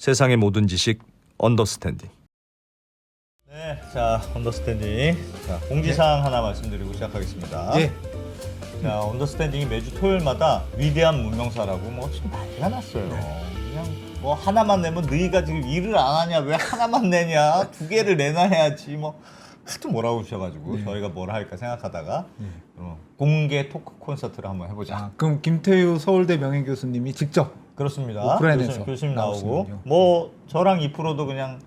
세상의 모든 지식 언더스탠딩. 네, 자 언더스탠딩. 자 공지사항 하나 말씀드리고 시작하겠습니다. 예. 자 언더스탠딩이 매주 토요일마다 위대한 문명사라고 뭐 지금 난리가 났어요. 그냥 뭐 하나만 내면 너희가 지금 일을 안 하냐, 왜 하나만 내냐, 두 개를 내나 해야지 뭐 하도 뭐라고 하셔가지고 저희가 뭘 할까 생각하다가 공개 토크 콘서트를 한번 해보자. 아, 그럼 김태유 서울대 명예교수님이 직접 그렇습니다. 오프라인에서 교수님 나오고 나오시는군요. 뭐 저랑 2%도 그냥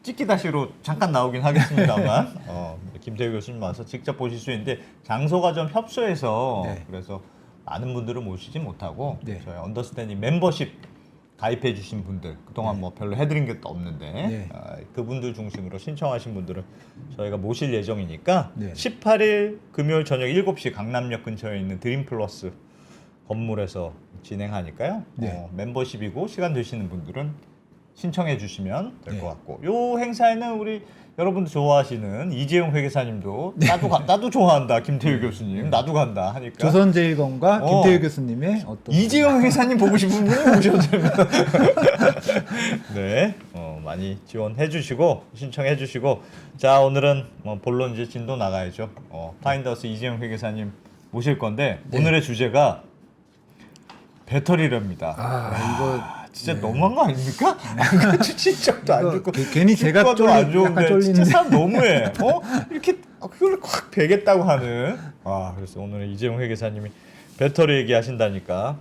찍기다시로 잠깐 나오긴 하겠습니다만 김태우 교수님 와서 직접 보실 수 있는데 장소가 좀 협소해서 네. 그래서 많은 분들을 모시지 못하고 네. 저희 언더스탠딩 멤버십 가입해 주신 분들 그동안 뭐 별로 해드린 게 없는데 네. 그분들 중심으로 신청하신 분들을 저희가 모실 예정이니까 네. 18일 금요일 저녁 7시 강남역 근처에 있는 드림플러스 건물에서 진행하니까요. 네. 멤버십이고 시간 되시는 분들은 신청해 주시면 될 것 네. 같고 요 행사에는 우리 여러분도 좋아하시는 이재용 회계사님도 나도 좋아한다 김태유 교수님 나도 간다 하니까 조선제일건과 김태유 교수님의 어떤 이재용 회사님 보고 싶은 분은 오셔도 됩니다. 네, 많이 지원해 주시고 신청해 주시고 자 오늘은 본론 이제 진도 나가야죠. 파인더스 이재용 회계사님 모실 건데 네. 오늘의 주제가 배터리랍니다. 이거 진짜 너무한 거 아닙니까? 추진력도 안 이거 좋고 괜히 제가 효과도 안 약간 좋은데 진짜 쫄리는데. 사람 너무해. 이렇게 그걸 확 베겠다고 하는. 그래서 오늘 이재용 회계사님이 배터리 얘기하신다니까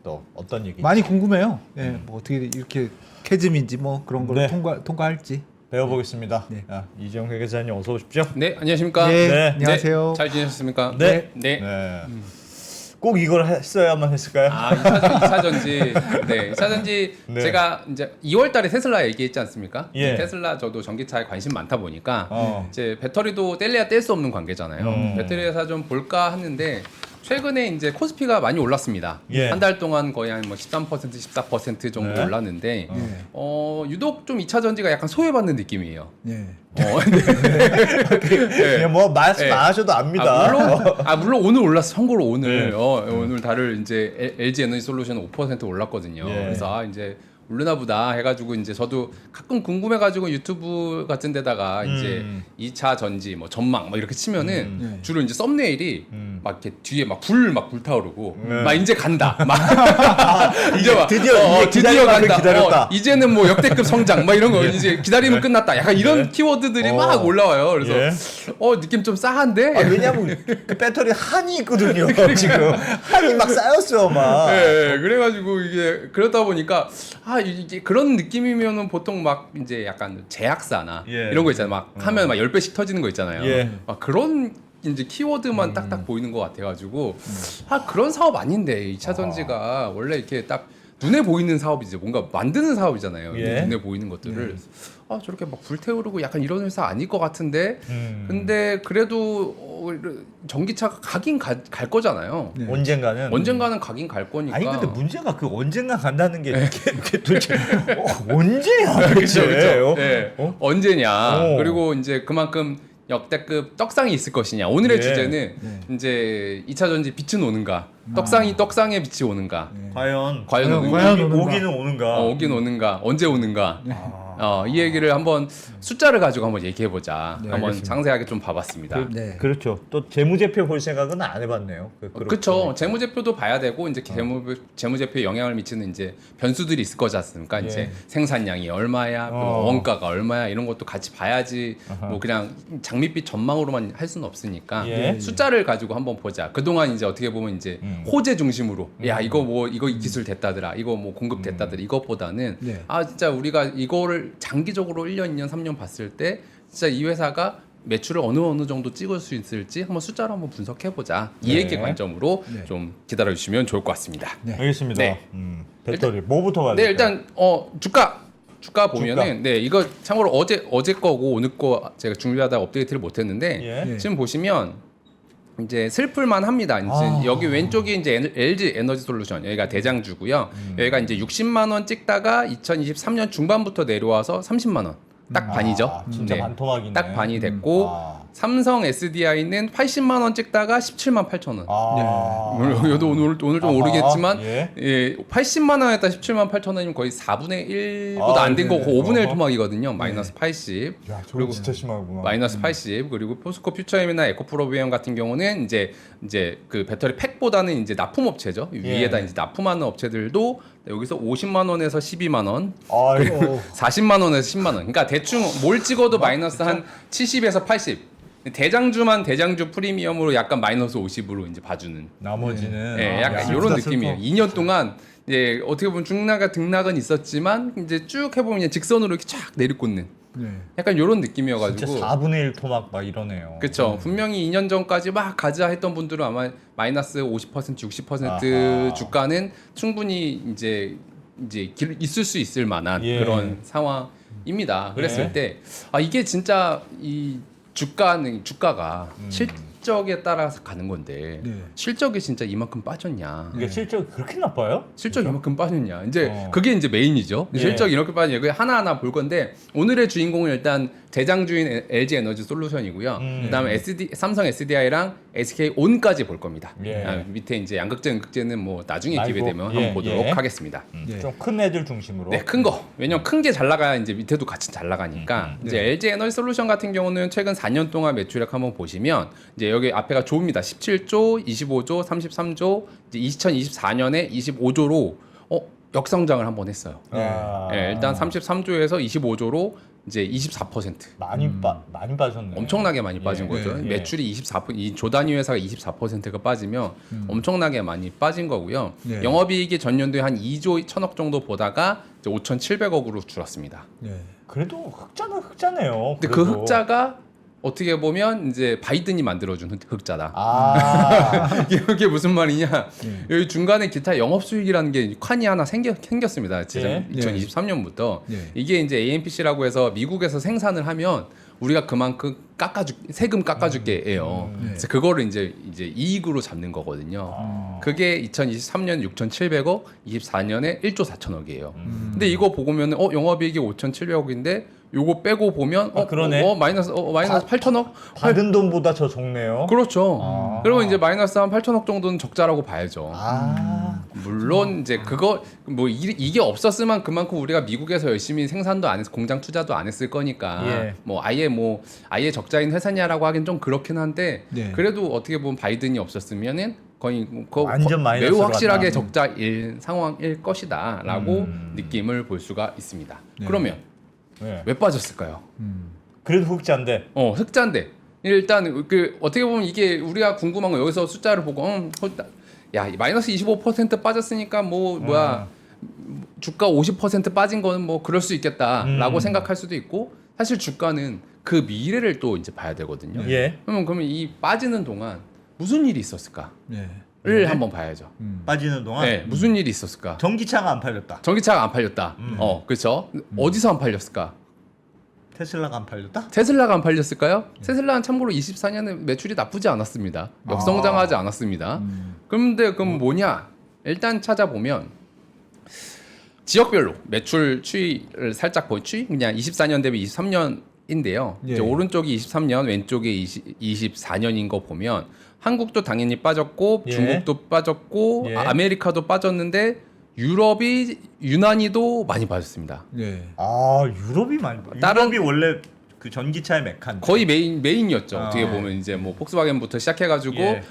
또 어떤 얘기 많이 궁금해요. 예, 뭐 어떻게 이렇게 캐즘인지 뭐 그런 걸 네. 통과할지. 배워보겠습니다. 네. 이재용 회계사님 어서 오십시오. 네, 안녕하십니까? 네, 네. 안녕하세요. 잘 지내셨습니까? 네. 네. 꼭 이걸 했어야만 했을까요? 2차 전지. 네, 2차 전지 네. 제가 이제 2월 달에 테슬라 얘기했지 않습니까? 예. 테슬라 저도 전기차에 관심 많다 보니까 네. 이제 배터리도 뗄래야 뗄 수 없는 관계잖아요. 배터리 회사 좀 볼까 했는데 최근에 이제 코스피가 많이 올랐습니다. 예. 한 달 동안 거의 한 뭐 13%, 14% 정도 네. 올랐는데 네. 유독 좀 2차 전지가 약간 소외받는 느낌이에요. 예. 그냥 뭐 말씀 안 하셔도 압니다. 물론 오늘 올랐어. 선고로 오늘 네. 오늘 다를 이제 LG 에너지 솔루션 5% 올랐거든요. 예. 그래서 이제 오르나 보다 해가지고 이제 저도 가끔 궁금해가지고 유튜브 같은 데다가 이제 2차 전지 뭐 전망 막 이렇게 치면은 네. 주로 이제 썸네일이 막 이렇게 뒤에 막 불타오르고 네. 막 이제 간다. 막 이제 막 드디어 드디어 간다. 기다렸다. 이제는 뭐 역대급 성장 막 이런 거 이제 기다림은 끝났다. 약간 이런 키워드들이 막 올라와요. 그래서 예. 느낌 좀 싸한데. 왜냐면 그 배터리 한이 있거든요. 지금 한이 막 쌓였어 막. 네, 그래가지고 이게 그러다 보니까 이게 그런 느낌이면은 보통 막 이제 약간 제약사나 예. 이런 거 있잖아요. 막 하면 막 10배씩 터지는 거 있잖아요. 예. 막 그런 이제 키워드만 딱딱 보이는 것 같아가지고 그런 사업 아닌데 2차 전지가 원래 이렇게 딱 눈에 보이는 사업이지 뭔가 만드는 사업이잖아요. 예. 눈에 보이는 것들을 저렇게 막 불태우르고 약간 이런 회사 아닐 것 같은데 근데 그래도 전기차가 가긴 갈 거잖아요. 네. 언젠가는 가긴 갈 거니까. 아니 근데 문제가 그 언젠가 간다는 게 이게 도대체 언제야 그쵸, 도대체? 그쵸. 네. 언제냐. 어. 그리고 이제 그만큼 역대급 떡상이 있을 것이냐. 오늘의 예. 주제는 이제 2차 전지 빛은 오는가. 떡상의 빛이 오는가. 과연 과연 오는가? 오기는 오는가? 오긴 오는가. 언제 오는가. 이 얘기를 한번 숫자를 가지고 한번 얘기해 보자. 네, 한번 알겠습니다. 상세하게 좀 봐봤습니다. 네. 그렇죠. 또 재무제표 볼 생각은 안 해봤네요. 그렇죠. 재무제표도 봐야 되고 이제 재무제표에 영향을 미치는 이제 변수들이 있을 거지 않습니까? 예. 이제 생산량이 얼마야, 그리고 원가가 얼마야 이런 것도 같이 봐야지. 뭐 그냥 장밋빛 전망으로만 할 수는 없으니까 예. 숫자를 가지고 한번 보자. 그동안 이제 어떻게 보면 이제 호재 중심으로 야 이거 기술 됐다더라, 이거 뭐 공급 됐다더라 이것보다는 네. 진짜 우리가 이거를 장기적으로 1년, 2년, 3년 봤을 때 진짜 이 회사가 매출을 어느 정도 찍을 수 있을지 한번 숫자로 한번 분석해보자. 이 네. 얘기 관점으로 네. 좀 기다려주시면 좋을 것 같습니다. 네. 알겠습니다. 네. 배터리 뭐부터 봐야 네, 될까요? 일단 주가 보면은 네 이거 참고로 어제 거고 오늘 거 제가 준비하다가 업데이트를 못했는데 예. 지금 보시면 이제 슬플만 합니다. 이제 여기 왼쪽이 이제 LG 에너지 솔루션 여기가 대장주고요. 여기가 이제 60만 원 찍다가 2023년 중반부터 내려와서 30만 원. 딱 반이죠. 진짜 네. 반토막이네. 딱 반이 됐고 삼성 SDI는 80만 원 찍다가 17만 8천 원. 아. 오늘 좀 아하, 오르겠지만 예. 80만 원에다 17만 8천 원이면 거의 4분의 1보다 안 된 네. 거고 5분의 1 어허. 토막이거든요. 마이너스 80. 야, 저거 진짜 심하구나. 마이너스 80 그리고 포스코 퓨처엠이나 에코프로비엠 같은 경우는 이제 그 배터리 팩보다는 이제 납품 업체죠. 위에다 이제 납품하는 업체들도 여기서 50만 원에서 12만 원, 아이고. 40만 원에서 10만 원. 그러니까 대충 뭘 찍어도 마이너스 한 70에서 80. 대장주만 대장주 프리미엄으로 약간 마이너스 50으로 이제 봐주는. 나머지는 예, 약간 야, 이런 슬퍼. 느낌이에요. 2년 동안 이제 어떻게 보면 중락과 등락은 있었지만 이제 쭉 해보면 그냥 직선으로 이렇게 쫙 내리꽂는 네. 약간 이런 느낌이어가지고. 진짜 4분의 1 토막 막 이러네요. 그렇죠. 분명히 2년 전까지 막 가자 했던 분들은 아마 마이너스 50%, 60% 아하. 주가는 충분히 이제 있을 수 있을 만한 예. 그런 상황입니다. 그랬을 예. 때 이게 진짜 이 주가가 실적에 따라서 가는 건데 네. 실적이 진짜 이만큼 빠졌냐? 이게 실적이 그렇게 나빠요? 실적 이만큼 빠졌냐? 이제 어. 그게 이제 메인이죠. 예. 실적 이렇게 빠졌냐? 그 하나하나 볼 건데 오늘의 주인공은 일단 대장주인 LG 에너지 솔루션이고요. 그다음에 삼성 SDI랑 SK 온까지 볼 겁니다. 예. 밑에 이제 양극재, 음극재는 뭐 나중에 아이고, 기회 되면 예, 한번 보도록 예. 하겠습니다. 예. 좀 큰 애들 중심으로. 네, 큰 거. 왜냐면 큰 게 잘 나가야 이제 밑에도 같이 잘 나가니까. 이제 LG 에너지 솔루션 같은 경우는 최근 4년 동안 매출액 한번 보시면 이제 여기 앞에가 조입니다. 17조, 25조, 33조, 이제 2024년에 25조로 역성장을 한번 했어요. 아. 예, 일단 33조에서 25조로 이제 24%. 많이 빠졌네. 엄청나게 많이 빠진 예, 거죠. 예. 매출이 24%, 이 조 단위 회사가 24%가 빠지면 엄청나게 많이 빠진 거고요. 예. 영업이익이 전년도에 한 2조 1천억 정도 보다가 이제 5,700억으로 줄었습니다. 네. 그래도 흑자는 흑자네요. 근데 그 그래도. 흑자가 어떻게 보면 이제 바이든이 만들어준 흑자다. 아. 이게 무슨 말이냐? 예. 여기 중간에 기타 영업 수익이라는 게 칸이 하나 생겼습니다. 예. 2023년부터 예. 이게 이제 AMPC라고 해서 미국에서 생산을 하면 우리가 그만큼 세금 깎아줄게예요. 그래서 그거를 이제 이익으로 잡는 거거든요. 그게 2023년 6,700억, 24년에 1조 4천억이에요. 근데 이거 보면은 영업이익이 5,700억인데 요거 빼고 보면 그러네. 마이너스 8천억? 받은 돈보다 더 적네요. 그렇죠. 그러면 이제 마이너스 한 8천억 정도는 적자라고 봐야죠. 아. 물론 이제 그거 뭐 이게 없었으면 그만큼 우리가 미국에서 열심히 생산도 안 해서 공장 투자도 안 했을 거니까 예. 아예 적자인 회사냐라고 하긴 좀 그렇긴 한데 네. 그래도 어떻게 보면 바이든이 없었으면은 거의 완전 마이너스로 매우 확실하게 갔다. 적자일 상황일 것이다라고 느낌을 볼 수가 있습니다. 그러면 네. 왜 빠졌을까요? 그래도 흑자인데. 흑자인데 일단 그 어떻게 보면 이게 우리가 궁금한 거 여기서 숫자를 보고 야 마이너스 25% 빠졌으니까 뭐야 주가 50% 빠진 거는 뭐 그럴 수 있겠다라고 생각할 수도 있고 사실 주가는 그 미래를 또 이제 봐야 되거든요. 예. 그러면 이 빠지는 동안 무슨 일이 있었을까를 네. 한번 봐야죠. 빠지는 동안 네, 무슨 일이 있었을까? 전기차가 안 팔렸다. 전기차가 안 팔렸다. 그렇죠. 어디서 안 팔렸을까? 테슬라가 안 팔렸다? 테슬라가 안 팔렸을까요? 테슬라는 참고로 24년에 매출이 나쁘지 않았습니다. 역성장하지 않았습니다. 그럼 뭐냐? 일단 찾아보면 지역별로 매출 추이를 살짝 추이 그냥 24년 대비 23년인데요. 예. 이제 오른쪽이 23년, 왼쪽이 24년인 거 보면 한국도 당연히 빠졌고 예. 중국도 빠졌고 예. 아메리카도 빠졌는데 유난히도 많이 빠졌습니다. 네. 아, 유럽이 많이. 다른- 유럽이 원래 그 전기차의 메카인데. 거의 메인이었죠. 아. 어떻게 보면 이제 뭐 폭스바겐부터 시작해가지고 예.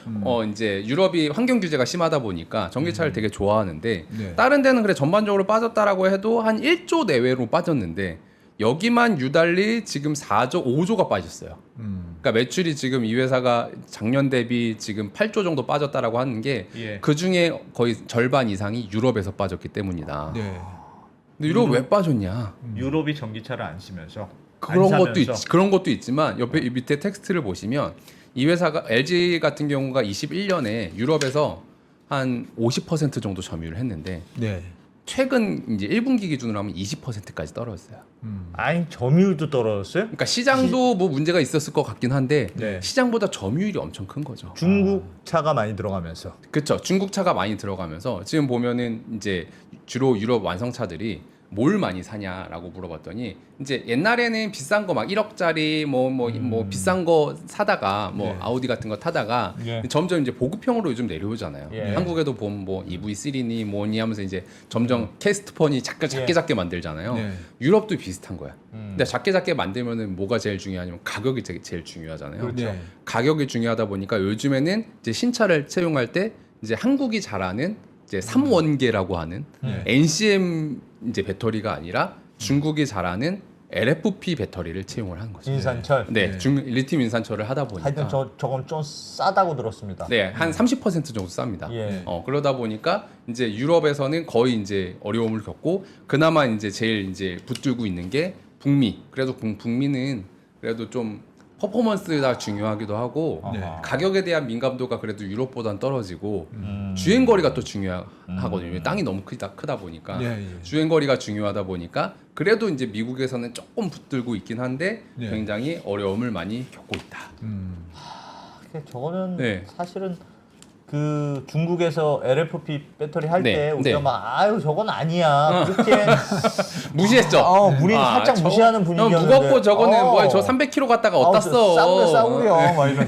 이제 유럽이 환경 규제가 심하다 보니까 전기차를 되게 좋아하는데 네. 다른 데는 그래 전반적으로 빠졌다라고 해도 한 1조 내외로 빠졌는데 여기만 유달리 지금 4조, 5조가 빠졌어요. 그러니까 매출이 지금 이 회사가 작년 대비 지금 8조 정도 빠졌다라고 하는 게 예. 그 중에 거의 절반 이상이 유럽에서 빠졌기 때문이다. 네. 근데 유럽 왜 빠졌냐? 유럽이 전기차를 안 쓰면서. 그런 것도 있지만 옆에 이 밑에 텍스트를 보시면 이 회사가 LG 같은 경우가 21년에 유럽에서 한 50% 정도 점유를 했는데 네. 최근 이제 1분기 기준으로 하면 20%까지 떨어졌어요. 아니, 점유율도 떨어졌어요? 그러니까 시장도 뭐 문제가 있었을 것 같긴 한데 네. 시장보다 점유율이 엄청 큰 거죠. 중국 차가 많이 들어가면서. 그렇죠. 중국 차가 많이 들어가면서 지금 보면은 이제 주로 유럽 완성차들이 뭘 많이 사냐라고 물어봤더니 이제 옛날에는 비싼 거 막 1억짜리 뭐 비싼 거 사다가 뭐 네. 아우디 같은 거 타다가 예. 점점 이제 보급형으로 요즘 내려오잖아요. 예. 한국에도 보면 뭐 EV3니 뭐니 하면서 이제 점점 캐스트폰이 작게 만들잖아요. 네. 유럽도 비슷한 거야. 근데 작게 만들면은 뭐가 제일 중요하냐면 가격이 제일 중요하잖아요. 그렇죠. 네. 가격이 중요하다 보니까 요즘에는 이제 신차를 채용할 때 이제 한국이 잘하는 이제 3원계라고 하는 네. NCM 이제 배터리가 아니라 중국이 잘하는 LFP 배터리를 채용을 하는 거죠. 인산철. 네, 네. 리튬 인산철을 하다 보니까 하여튼 저건 좀 싸다고 들었습니다. 네, 한 30% 정도 쌉니다. 예. 그러다 보니까 이제 유럽에서는 거의 이제 어려움을 겪고 그나마 이제 제일 이제 붙들고 있는 게 북미. 그래도 북미는 그래도 좀 퍼포먼스가 중요하기도 하고 네. 가격에 대한 민감도가 그래도 유럽보다는 떨어지고 주행 거리가 또 중요하거든요. 땅이 너무 크다 보니까 네, 예. 주행 거리가 중요하다 보니까 그래도 이제 미국에서는 조금 붙들고 있긴 한데 네. 굉장히 어려움을 많이 겪고 있다. 저거는 네. 사실은 그 중국에서 LFP 배터리 할 네, 때 우리가 네. 막 아유 저건 아니야 그렇게 무시했죠. 우리 살짝 무시하는 분위기였는데 무겁고 저거는 뭐야 저 300kg 갔다가 어디다 써. 싸구려 막 이런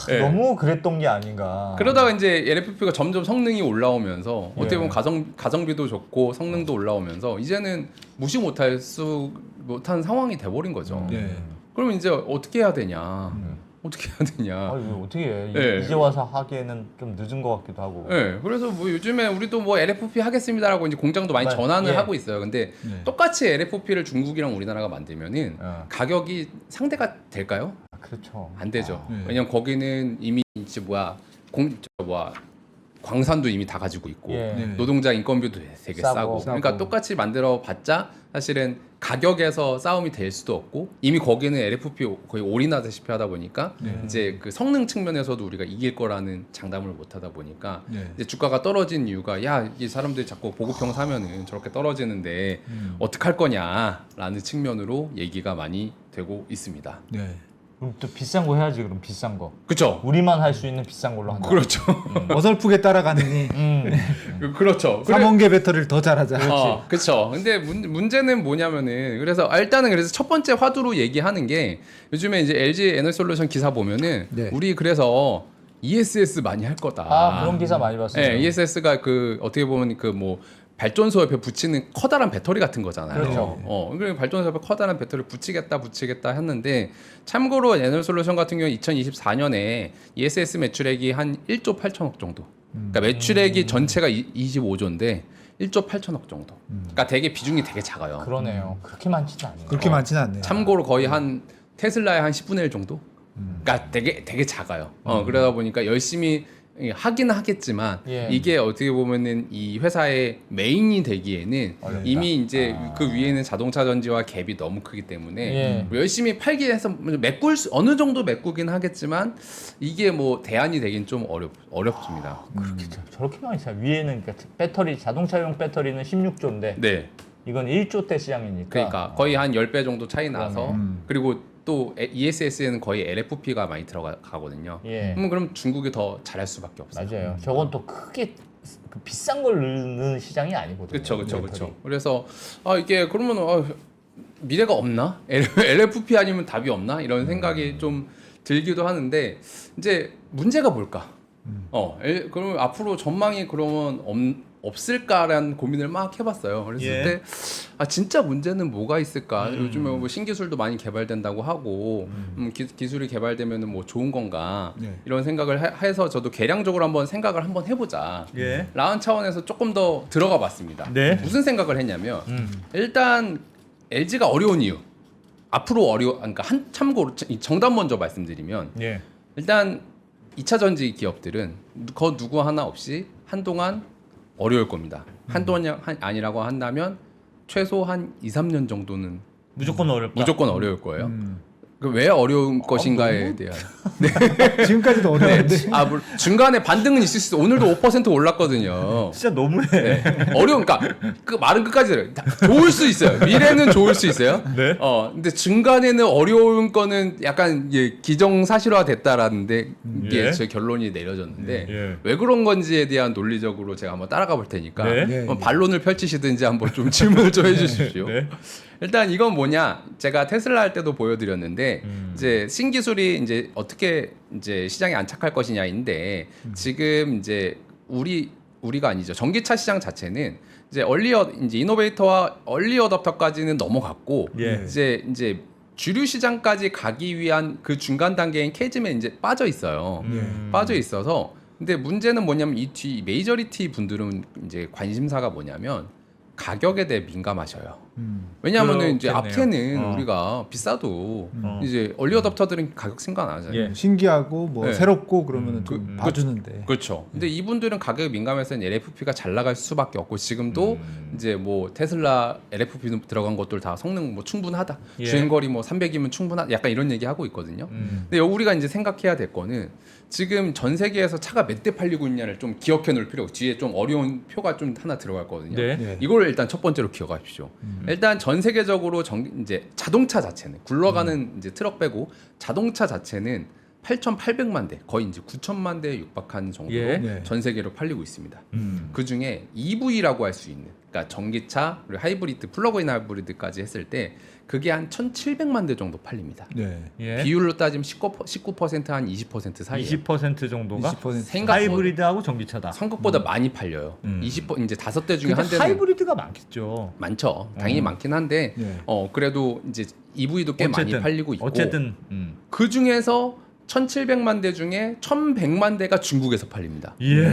네. 너무 그랬던 게 아닌가. 그러다가 이제 LFP가 점점 성능이 올라오면서 어떻게 예. 보면 가성비도 좋고 성능도 올라오면서 이제는 무시 못한 상황이 돼버린 거죠. 네. 그러면 이제 어떻게 해야 되냐? 어떻게 해야 되냐? 아유 어떻게 해? 네. 이제 와서 하기에는 좀 늦은 것 같기도 하고. 네, 그래서 뭐 요즘에 우리도 뭐 LFP 하겠습니다라고 이제 공장도 많이 전환을 예. 하고 있어요. 근데 네. 똑같이 LFP를 중국이랑 우리나라가 만들면은 가격이 상대가 될까요? 그렇죠. 안 되죠. 네. 왜냐면 거기는 이미 이제 광산도 이미 다 가지고 있고 예. 네. 노동자 인건비도 되게 싸고. 싸고. 그러니까 똑같이 만들어 봤자 사실은 가격에서 싸움이 될 수도 없고 이미 거기는 LFP 거의 올인하다시피 하다 보니까 네. 이제 그 성능 측면에서도 우리가 이길 거라는 장담을 못 하다 보니까 네. 이제 주가가 떨어진 이유가 야 이 사람들이 자꾸 보급형 사면은 저렇게 떨어지는데 어떡할 거냐라는 측면으로 얘기가 많이 되고 있습니다. 네. 그럼 또 비싼 거 해야지 그럼 비싼 거. 그렇죠. 우리만 할 수 있는 비싼 걸로 한다. 그렇죠. 어설프게 따라가느니 그렇죠. 3원계 배터리를 더 잘하자. 그렇죠. 근데 문제는 뭐냐면은 그래서 일단은 그래서 첫 번째 화두로 얘기하는 게 요즘에 이제 LG 에너솔루션 기사 보면은 네. 우리 그래서 ESS 많이 할 거다. 아 그런 기사 많이 봤어요. 네, ESS가 그 어떻게 보면 그 뭐 발전소 옆에 붙이는 커다란 배터리 같은 거잖아요. 그렇죠. 그리고 발전소 옆에 커다란 배터리 붙이겠다 했는데 참고로 에너솔루션 같은 경우 2024년에 ESS 매출액이 한 1조 8천억 정도. 그러니까 매출액이 전체가 25조인데 1조 8천억 정도. 그러니까 되게 비중이 되게 작아요. 그러네요. 그렇게 많지는 않네요. 그렇게 많지는 않네요. 참고로 거의 한 테슬라의 한 10분의 1 정도. 그러니까 되게 작아요. 그러다 보니까 열심히 하기는 하겠지만 예. 이게 어떻게 보면은 이 회사의 메인이 되기에는 어렵다. 이미 이제 그 위에는 자동차 전지와 갭이 너무 크기 때문에 예. 열심히 팔기 위해서 어느 정도 메꾸긴 하겠지만 이게 뭐 대안이 되긴 좀 어렵습니다. 그렇게 저렇게 많이 사. 위에는 그러니까 배터리 자동차용 배터리는 16조인데 네. 이건 1조대 시장이니까. 그러니까 거의 한 10배 정도 차이 나서 그러네. 그리고 또 ESS에는 거의 LFP가 많이 들어가거든요. 예. 그럼 중국이 더 잘할 수밖에 없어요. 맞아요. 저건 또 크게 그 비싼 걸 넣는 시장이 아니거든요. 그렇죠. 그래서 이게 그러면 미래가 없나? LFP 아니면 답이 없나? 이런 생각이 좀 들기도 하는데 이제 문제가 뭘까? 그러면 앞으로 전망이 그러면 없을까라는 고민을 막 해봤어요. 그랬을 예. 때 진짜 문제는 뭐가 있을까? 요즘에 뭐 신기술도 많이 개발된다고 하고 기술이 개발되면은 뭐 좋은 건가? 네. 이런 생각을 해서 저도 개량적으로 한번 생각을 한번 해보자. 예. 라는 차원에서 조금 더 들어가 봤습니다. 네. 무슨 생각을 했냐면 일단 LG가 어려운 이유. 앞으로 그러니까 참고로 정답 먼저 말씀드리면 예. 일단 2차 전지 기업들은 그 누구 하나 없이 한동안 어려울 겁니다. 한동안 아니라고 한다면 최소 한 2, 3년 정도는 무조건 어렵다. 무조건 어려울 거예요. 왜 어려운 것인가에 대한 지금까지도 어려운데. 중간에 반등은 있을 수 있어. 오늘도 5% 올랐거든요. 진짜 너무해. 네. 어려운, 그러니까 그 말은 끝까지 들어요. 좋을 수 있어요. 미래는 좋을 수 있어요. 네. 근데 중간에는 어려운 거는 약간 기정사실화 됐다라는데 이게 예. 제 결론이 내려졌는데 예. 왜 그런 건지에 대한 논리적으로 제가 한번 따라가 볼 테니까 네. 예, 한번 예. 반론을 펼치시든지 한번 좀 질문을 좀 해주십시오. 네. 일단 이건 뭐냐? 제가 테슬라 할 때도 보여드렸는데 이제 신기술이 이제 어떻게 이제 시장에 안착할 것이냐인데 지금 이제 우리가 아니죠. 전기차 시장 자체는 이제 이제 이노베이터와 얼리 어답터까지는 넘어갔고 예. 이제 주류 시장까지 가기 위한 그 중간 단계인 캐즘에 이제 빠져 있어요. 빠져 있어서 근데 문제는 뭐냐면 이 뒤 메이저리티 분들은 이제 관심사가 뭐냐면 가격에 대해 민감하셔요. 왜냐하면은 이제 그렇겠네요. 앞에는 우리가 비싸도 이제 얼리 어답터들은 가격 생각 안 하잖아요. 예. 신기하고 뭐 네. 새롭고 그러면은 좀 봐주는데. 그렇죠. 근데 이분들은 가격에 민감해서 LFP가 잘 나갈 수밖에 없고 지금도 이제 뭐 테슬라 LFP 들어간 것들 다 성능 뭐 충분하다. 예. 주행거리 뭐 300이면 충분하다. 약간 이런 얘기 하고 있거든요. 근데 우리가 이제 생각해야 될 거는 지금 전 세계에서 차가 몇 대 팔리고 있냐를 좀 기억해 놓을 필요가 뒤에 좀 어려운 표가 좀 하나 들어갈 거거든요. 네. 네. 이걸 일단 첫 번째로 기억하십시오. 일단 전 세계적으로 이제 자동차 자체는 굴러가는 이제 트럭 빼고 자동차 자체는 8,800만 대, 거의 이제 9천만 대에 육박한 정도로 예. 네. 전 세계로 팔리고 있습니다. 그 중에 EV라고 할 수 있는, 그러니까 전기차 그리고 하이브리드, 플러그인 하이브리드까지 했을 때 그게 한 1,700만 대 정도 팔립니다. 네. 예. 비율로 따지면 19%한 20% 사이에 20% 정도가 20% 생각 하이브리드하고 전기차다. 성급보다 많이 팔려요. 20% 이제 5대 중에 한 근데 대는 하이브리드가 많겠죠. 많죠. 당연히 많긴 한데 네. 그래도 이제 EV도 꽤 많이 팔리고 있고 어쨌든 그 중에서 1,700만 대 중에 1,100만 대가 중국에서 팔립니다. 예.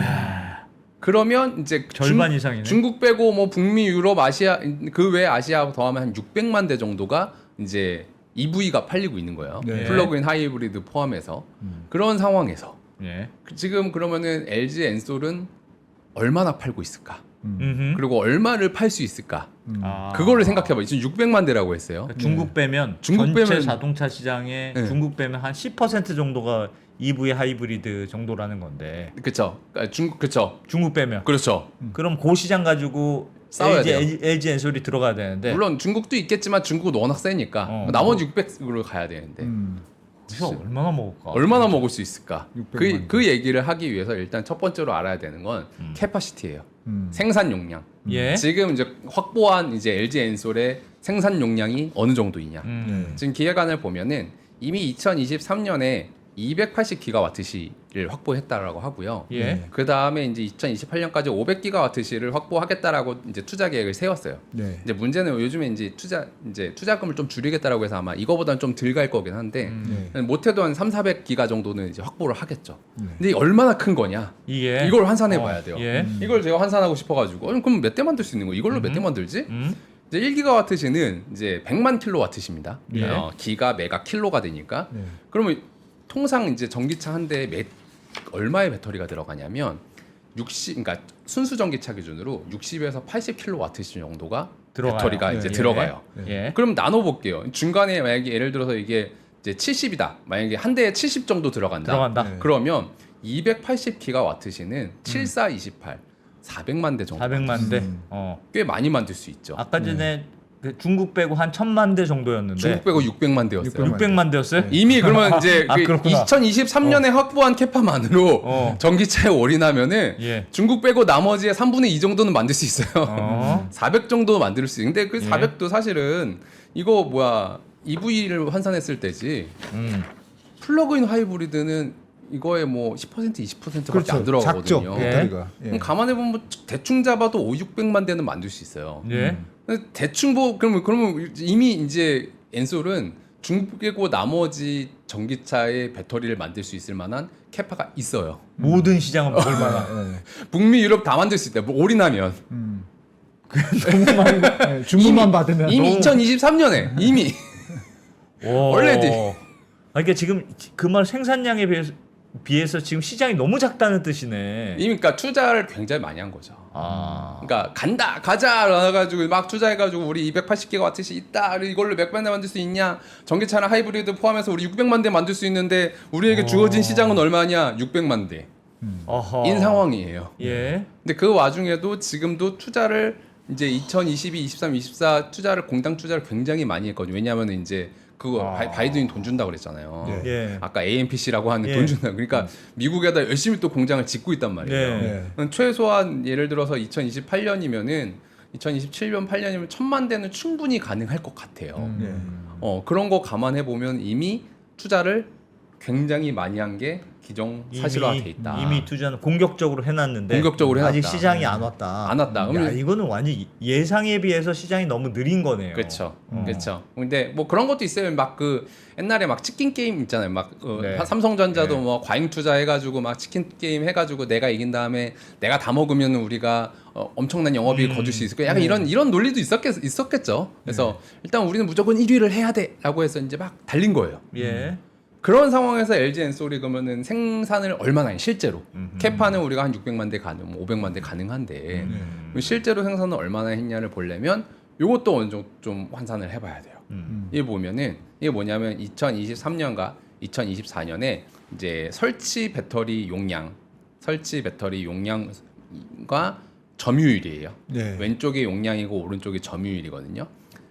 그러면 이제 절반 이상이네. 중국 빼고 뭐 북미, 유럽, 아시아 그 외 아시아 더하면 한 600만 대 정도가 이제 EV가 팔리고 있는 거예요. 네. 플러그인 하이브리드 포함해서 그런 상황에서 예. 지금 그러면은 LG 엔솔은 얼마나 팔고 있을까? 음흠. 그리고 얼마를 팔 수 있을까? 아. 그거를 생각해봐. 지금 600만 대라고 했어요. 그러니까 중국 빼면 중국 전체 빼면- 자동차 시장에 네. 중국 빼면 한 10% 정도가 EV 하이브리드 정도라는 건데 그렇죠. 중국 그렇죠. 중국 빼면 그렇죠. 그럼 그 시장 가지고 싸워야 LG 엔솔이 들어가야 되는데 물론 중국도 있겠지만 중국은 워낙 세니까 나머지 600으로 가야 되는데 그래서 얼마나 먹을까? 얼마나 먹을 수 있을까? 600만 그 얘기를 하기 위해서 일단 첫 번째로 알아야 되는 건 캐파시티예요. 생산 용량. 예. 지금 이제 확보한 이제 LG 엔솔의 생산 용량이 어느 정도이냐. 지금 기획안을 보면은 이미 2023년에 280기가와트시를 확보했다라고 하고요. 예. 그 다음에 이제 2028년까지 500기가와트시를 확보하겠다라고 이제 투자 계획을 세웠어요. 네. 이제 문제는 요즘에 이제 투자금을 좀 줄이겠다라고 해서 아마 이거보다는 좀 덜 갈 거긴 한데 네. 못해도 한 3,400기가 정도는 이제 확보를 하겠죠. 근데 이게 얼마나 큰 거냐? 이게 이걸 환산해 봐야 돼요. 예. 이걸 제가 환산하고 싶어가지고 그럼 몇 대 만들 수 있는 거? 이걸로 몇 대 만들지? 이제 1기가와트시는 이제 100만 킬로와트시입니다. 예. 기가, 메가, 킬로가 되니까. 네. 그러면 통상 이제 전기차 한 대에 얼마의 배터리가 들어가냐면 그러니까 순수 전기차 기준으로 60에서 80킬로와트시 정도가 들어가요. 배터리가 네. 이제 예. 들어가요. 예. 그럼 나눠 볼게요. 중간에 만약에 예를 들어서 이게 이제 70이다. 만약에 한 대에 70 정도 들어간다. 들어간다. 네. 그러면 280기가와트시는 7428 400만 대 정도. 400만 대. 꽤 많이 만들 수 있죠. 아까 전에 그 중국 빼고 한 1,000만 대 정도였는데 중국 빼고 600만 대였어요. 600만 대였어요? 이미 그러면 이제 아, 그렇구나. 2023년에 확보한 캐파만으로 전기차에 올인하면은 예. 중국 빼고 나머지의 3분의 2 정도는 만들 수 있어요. 어. 400 정도 만들 수 있는데 그 예. 400도 사실은 이거 뭐야 EV를 환산했을 때지. 플러그인 하이브리드는 이거에 뭐 10% 20%밖에 그렇죠. 안 들어가거든요. 작죠. 배터리가. 예. 그럼 가만해 보면 대충 잡아도 600만 대는 만들 수 있어요. 예. 근데 대충 그러면 이미 이제 엔솔은 중국 빼고 나머지 전기차의 배터리를 만들 수 있을 만한 캐파가 있어요. 모든 시장은 먹을 아, 만한. 네. 북미, 유럽 다 만들 수 있다. 뭐 올인하면 너무 많이 네, 주문만 받으면 이미 너무- 2023년에 이미 얼레디. 그러니까 지금 그 말 생산량에 비해서 지금 시장이 너무 작다는 뜻이네. 이미 그러니까 투자를 굉장히 많이 한 거죠. 그러니까 가자 나가지고 막 투자해가지고 우리 280기가와트시 있다 이걸로 몇만 대 만들 수 있냐 전기차나 하이브리드 포함해서 우리 600만 대 만들 수 있는데 우리에게 주어진 시장은 얼마냐 600만 대인 상황이에요. 예. 근데 그 와중에도 지금도 투자를 이제 2022, 23, 24 투자를 공당 투자를 굉장히 많이 했거든요. 왜냐하면 이제 그거 바이든이 돈 준다 그랬잖아요. 네. 예. 아까 AMPC라고 하는 예. 돈 준다. 그러니까 미국에다 열심히 또 공장을 짓고 있단 말이에요. 네. 최소한 예를 들어서 2028년이면은 2027년 8년이면 1000만 대는 충분히 가능할 것 같아요. 그런 거 감안해 보면 이미 투자를 굉장히 많이 한 게 기정사실화돼 있다. 이미 투자는 공격적으로 해놨는데 공격적으로 아직 해놨다. 시장이 안 왔다. 안 왔다. 야, 그러면 이거는 완전 예상에 비해서 시장이 너무 느린 거네요. 그렇죠. 그렇죠. 근데 뭐 그런 것도 있어요. 막 그 옛날에 막 치킨 게임 있잖아요. 막 네. 삼성전자도 네. 뭐 과잉 투자해가지고 막 치킨 게임 해가지고 내가 이긴 다음에 내가 다 먹으면 우리가 엄청난 영업이익 거둘 수 있을 거야. 약간 이런 논리도 있었겠죠. 그래서 일단 우리는 무조건 1위를 해야 돼라고 해서 이제 막 달린 거예요. 예. 그런 상황에서 LG 엔솔이 그러면은 생산을 얼마나 해 실제로 캐파는 우리가 한 600만 대 가능, 뭐 500만 대 가능한데 실제로 생산을 얼마나 했냐를 보려면 이것도 어느 정도 좀 환산을 해봐야 돼요. 이게 보면은 이게 뭐냐면 2023년과 2024년에 이제 설치 배터리 용량과 점유율이에요. 네. 왼쪽이 용량이고 오른쪽이 점유율이거든요.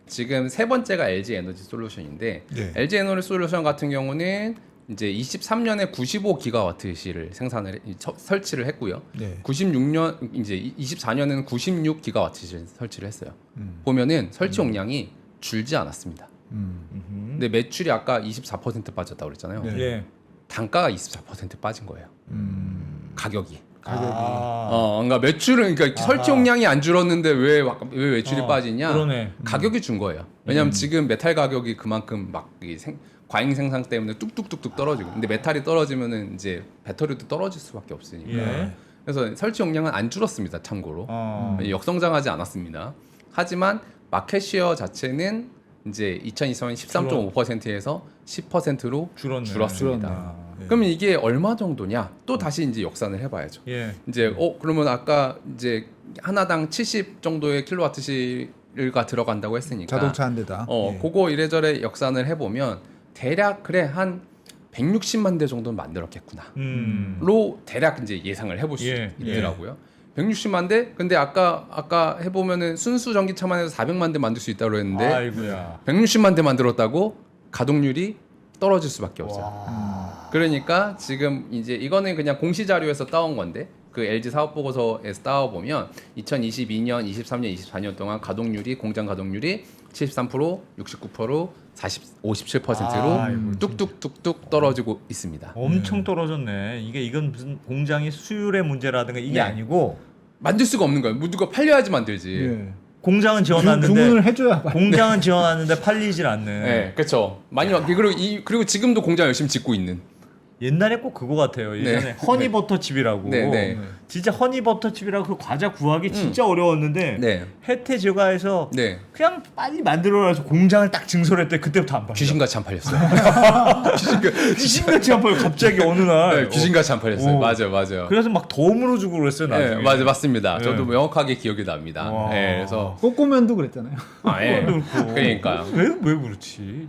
지금 세 번째가 LG 에너지 솔루션인데 네. LG 에너지 솔루션 같은 경우는 이제 23년에 95기가와트시를 설치를 했고요. 네. 96년 이제 24년에는 96기가와트시를 설치를 했어요. 보면은 설치 용량이 줄지 않았습니다. 근데 매출이 아까 24% 빠졌다고 그랬잖아요. 네. 예. 단가가 24% 빠진 거예요. 가격이. 아. 그러니까 매출은 그러니까 설치 용량이 안 줄었는데 왜 매출이 빠지냐? 그러네. 가격이 준 거예요. 왜냐하면 지금 메탈 가격이 그만큼 막 과잉 생산 때문에 뚝뚝뚝뚝 떨어지고, 근데 메탈이 떨어지면은 이제 배터리도 떨어질 수밖에 없으니까. 예. 그래서 설치 용량은 안 줄었습니다. 참고로 역성장하지 않았습니다. 하지만 마켓시어 자체는 이제 2023년 13.5%에서 10%로 줄었습니다. 줄었네. 그러면 이게 얼마 정도냐? 또 다시 이제 역산을 해봐야죠. 예. 이제 그러면 아까 이제 하나당 70 정도의 킬로와트시가 들어간다고 했으니까 자동차 한 대다. 예. 그거 이래저래 역산을 해보면 대략 그래 한 160만 대 정도는 만들었겠구나로 대략 이제 예상을 해볼 수 예. 있더라고요. 160만 대? 근데 아까 해보면은 순수 전기차만 해서 400만 대 만들 수 있다고 했는데 아이고야. 160만 대 만들었다고 가동률이 떨어질 수밖에 없어요. 와. 그러니까 지금 이제 이거는 그냥 공시 자료에서 따온 건데 그 LG 사업 보고서에서 따와 보면 2022년, 23년, 24년 동안 공장 가동률이 73%, 69%, 57%로 아이고, 뚝뚝뚝뚝 떨어지고 있습니다. 엄청 떨어졌네. 이건 무슨 공장이 수율의 문제라든가 이게 네. 아니고 만들 수가 없는 거예요. 누가 팔려야지 만들지. 예. 공장은 주문을 지어놨는데 해줘야 빨리. 공장은 지어놨는데 팔리질 않는. 네, 그렇죠. 많이 그리고 지금도 공장 열심히 짓고 있는. 옛날에 꼭 그거 같아요. 예전에 네. 허니버터칩이라고. 네, 네. 진짜 허니버터칩이라고 그 과자 구하기 진짜 어려웠는데 네. 혜태저가에서 네. 그냥 빨리 만들어놔서 공장을 딱 증설했대. 그때부터 안 팔려. 귀신같이 안 팔렸어요. 귀신같이 안 팔려. 갑자기 어느 날. 네, 귀신같이 안 팔렸어요. 오. 맞아요. 그래서 막 덤으로 주고 그랬어요. 나중에. 네, 맞습니다. 네. 저도 명확하게 기억이 납니다. 와. 네, 그래서 꼬꼬면도 그랬잖아요. 그렇고. 그러니까요. 왜 그렇지?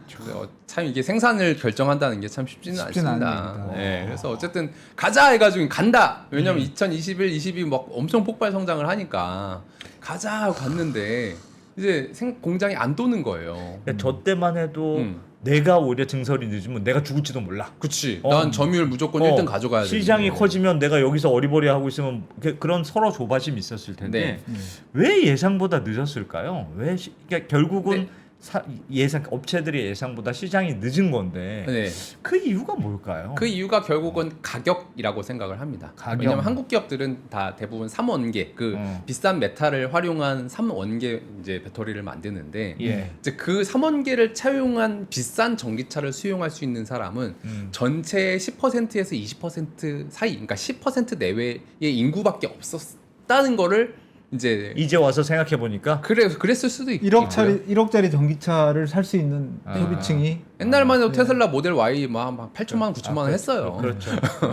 참 이게 생산을 결정한다는 게 참 쉽지는 쉽지는 않습니다. 않습니다. 네, 그래서 어쨌든 가자 해가지고 간다. 왜냐면 2021, 22 막 엄청 폭발 성장을 하니까 가자 하고 갔는데 이제 공장이 안 도는 거예요. 그러니까 저 때만 해도 내가 오히려 증설이 늦으면 내가 죽을지도 몰라. 그치. 난 점유율 무조건 1등 가져가야 돼. 시장이 커지면 내가 여기서 어리버리하고 있으면 그런 서로 조바심이 있었을 텐데 왜 예상보다 늦었을까요? 그러니까 결국은 네. 업체들의 예상보다 시장이 늦은 건데 네. 그 이유가 뭘까요? 그 이유가 결국은 가격이라고 생각을 합니다. 가격. 왜냐면 한국 기업들은 다 대부분 3원계 비싼 메탈을 활용한 3원계 이제 배터리를 만드는데 예. 이제 그 3원계를 차용한 비싼 전기차를 수용할 수 있는 사람은 전체의 10%에서 20% 사이, 그러니까 10% 내외의 인구밖에 없었다는 거를 이제 와서 생각해 보니까 그랬을 수도 있고 1억짜리 전기차를 살 수 있는 소비층이 옛날만 해도 테슬라 모델 Y 막 8천만 원, 9천만 원 했어요. 그렇죠.